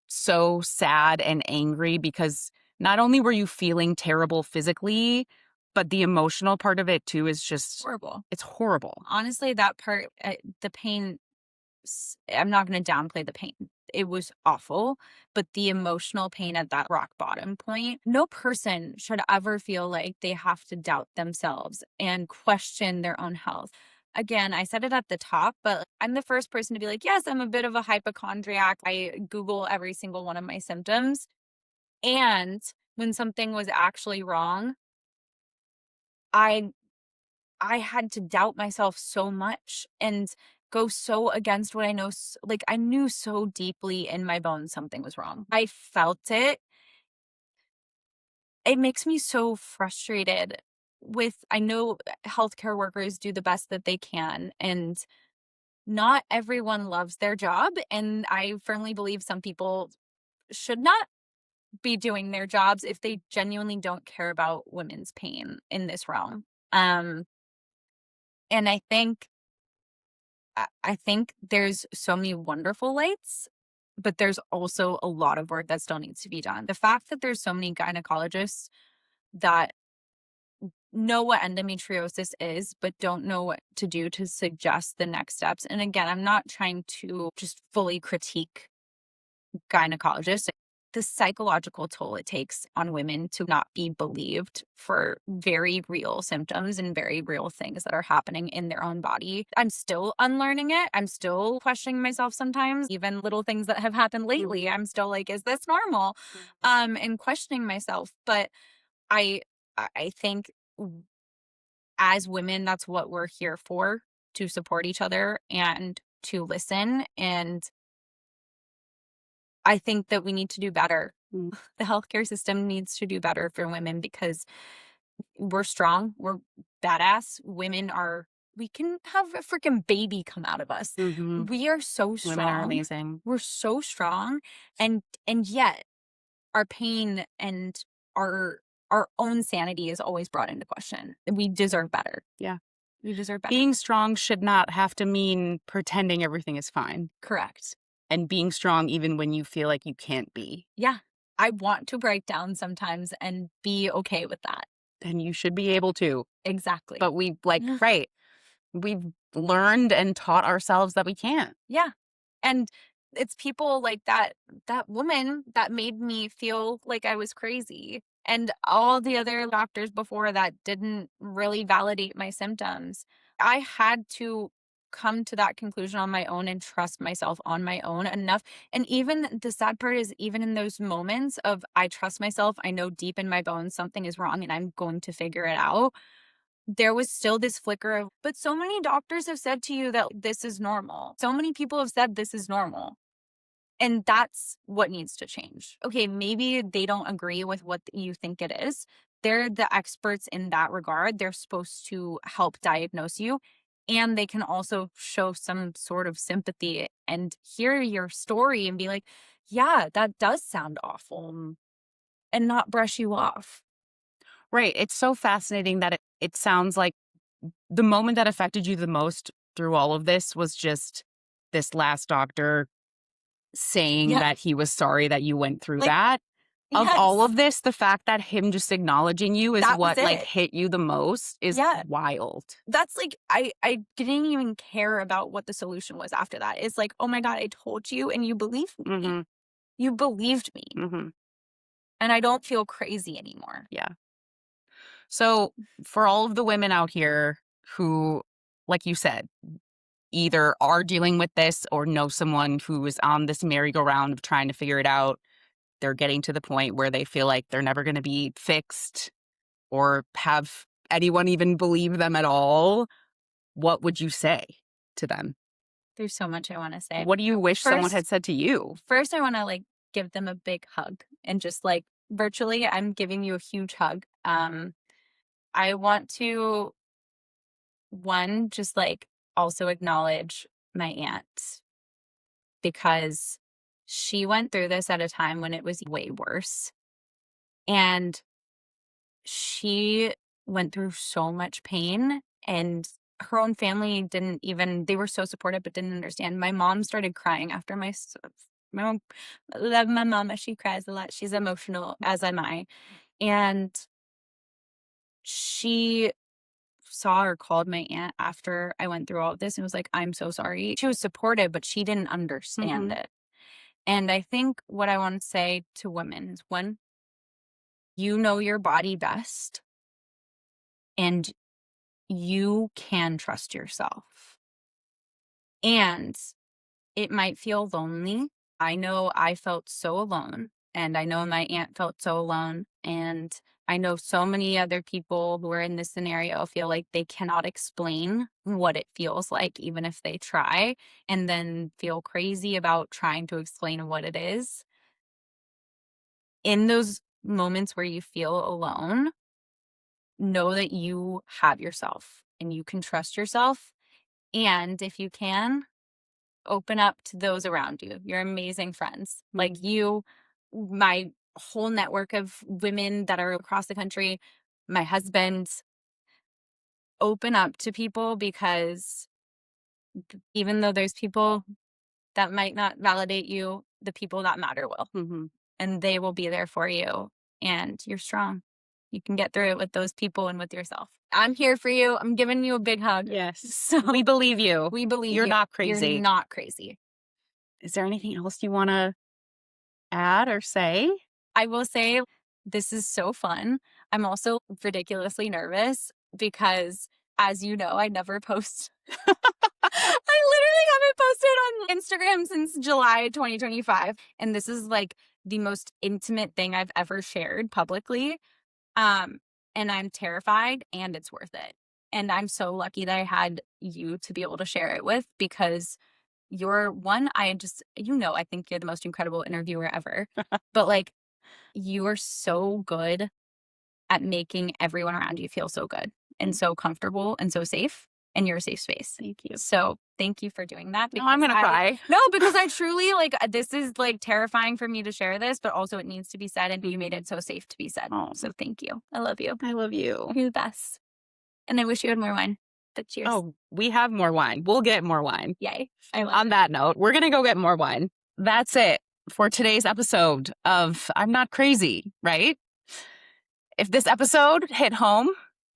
S1: so sad and angry because not only were you feeling terrible physically, but the emotional part of it too is just,
S2: Horrible.
S1: it's horrible.
S2: Honestly, that part, the pain, I'm not going to downplay the pain. It was awful, but the emotional pain at that rock bottom point, no person should ever feel like they have to doubt themselves and question their own health. Again, I said it at the top, but I'm the first person to be like, yes, I'm a bit of a hypochondriac. I Google every single one of my symptoms. And when something was actually wrong, I I had to doubt myself so much and go so against what I know. Like, I knew so deeply in my bones something was wrong. I felt it. It makes me so frustrated I know healthcare workers do the best that they can, and not everyone loves their job. And I firmly believe some people should not be doing their jobs if they genuinely don't care about women's pain in this realm. Um, and I think there's so many wonderful lights, but there's also a lot of work that still needs to be done. The fact that there's so many gynecologists that know what endometriosis is, but don't know what to do to suggest the next steps. And again, I'm not trying to just fully critique gynecologists. The psychological toll it takes on women to not be believed for very real symptoms and very real things that are happening in their own body. I'm still unlearning it. I'm still questioning myself sometimes. Even little things that have happened lately, I'm still like, is this normal? And questioning myself. But I I think as women, that's what we're here for, to support each other and to listen. And I think that we need to do better. The healthcare system needs to do better for women because we're strong, we're badass. We can have a freaking baby come out of us.
S1: Mm-hmm.
S2: We are so strong.
S1: Women are amazing.
S2: We're so strong. And yet our pain and our our own sanity is always brought into question. We deserve better.
S1: Yeah.
S2: We deserve better.
S1: Being strong should not have to mean pretending everything is fine.
S2: Correct.
S1: And being strong even when you feel like you can't be.
S2: Yeah. I want to break down sometimes and be okay with that.
S1: And you should be able to.
S2: Exactly.
S1: But right. We've learned and taught ourselves that we can't.
S2: Yeah. And it's people like that woman that made me feel like I was crazy. And all the other doctors before that didn't really validate my symptoms. I had to come to that conclusion on my own and trust myself on my own enough. And even the sad part is, even in those moments of I trust myself, I know deep in my bones something is wrong and I'm going to figure it out, there was still this flicker of, but so many doctors have said to you that this is normal. So many people have said this is normal. And that's what needs to change. Okay, maybe they don't agree with what you think it is. They're the experts in that regard. They're supposed to help diagnose you. And they can also show some sort of sympathy and hear your story and be like, yeah, that does sound awful, and not brush you off.
S1: Right. It's so fascinating that it sounds like the moment that affected you the most through all of this was just this last doctor saying
S2: Yeah.
S1: that he was sorry that you went through
S2: Like,
S1: that. Of
S2: yes.
S1: all of this, the fact that him just acknowledging you is
S2: That was
S1: what like
S2: it.
S1: hit you the most is
S2: Yeah.
S1: wild.
S2: That's like, I didn't even care about what the solution was after that. It's like, oh my God, I told you and you believed me.
S1: Mm-hmm.
S2: You believed me.
S1: Mm-hmm.
S2: And I don't feel crazy anymore.
S1: Yeah. So for all of the women out here who, like you said, either are dealing with this or know someone who is on this merry-go-round of trying to figure it out, they're getting to the point where they feel like they're never going to be fixed or have anyone even believe them at all, what would you say to them?
S2: There's so much I want to say.
S1: What do you wish someone
S2: First,
S1: had said to you?
S2: first I want to like give them a big hug and just like virtually, I'm giving you a huge hug. I want to, one, just like also acknowledge my aunt, because she went through this at a time when it was way worse. And she went through so much pain, and her own family didn't even, they were so supportive, but didn't understand. My mom started crying after my mom, I love my mama. She cries a lot. She's emotional, as am I. And she saw or called my aunt after I went through all of this and was like, I'm so sorry. She was supportive, but she didn't understand it. And I think what I want to say to women is, one, you know your body best, and you can trust yourself. And it might feel lonely. I know I felt so alone, and I know my aunt felt so alone. And I know so many other people who are in this scenario feel like they cannot explain what it feels like, even if they try, and then feel crazy about trying to explain what it is. In those moments where you feel alone, know that you have yourself and you can trust yourself. And if you can, open up to those around you, your amazing friends, like you, my whole network of women that are across the country, my husband. Open up to people, because even though there's people that might not validate you, the people that matter will. And they will be there for you, and you're strong. You can get through it with those people and with yourself. I'm here for you. I'm giving you a big hug.
S1: Yes.
S2: So
S1: We believe you.
S2: we believe
S1: You're
S2: you.
S1: not crazy.
S2: You're not crazy.
S1: Is there anything else you want to add or say?
S2: I will say, this is so fun. I'm also ridiculously nervous because, as you know, I never post. I literally haven't posted on Instagram since July 2025. And this is like the most intimate thing I've ever shared publicly. And I'm terrified, and it's worth it. And I'm so lucky that I had you to be able to share it with, because you're one, I think you're the most incredible interviewer ever. But like, you are so good at making everyone around you feel so good and so comfortable and so safe, and you're a safe space.
S1: Thank you.
S2: So thank you for doing that.
S1: No, I'm going to cry.
S2: No, because I truly, like, this is like terrifying for me to share this, but also it needs to be said, and you made it so safe to be said.
S1: Oh.
S2: So thank you. I love you.
S1: I love you.
S2: You're the best. And I wish you had more wine. But cheers.
S1: Oh, we have more wine. We'll get more wine.
S2: Yay.
S1: On that note, we're going to go get more wine. That's it for today's episode of I'm Not Crazy, right? If this episode hit home,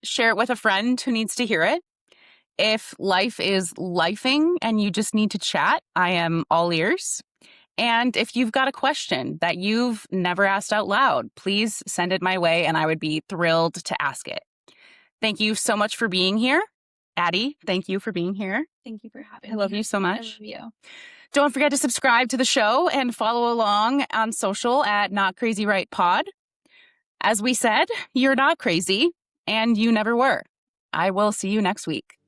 S1: share it with a friend who needs to hear it. If life is lifing and you just need to chat, I am all ears. And if you've got a question that you've never asked out loud, please send it my way, and I would be thrilled to ask it. Thank you so much for being here. Addy, thank you for being here.
S2: Thank you for having me.
S1: I love you so much.
S2: I love you.
S1: Don't forget to subscribe to the show and follow along on social at Not Crazy Right Pod. As we said, you're not crazy, and you never were. I will see you next week.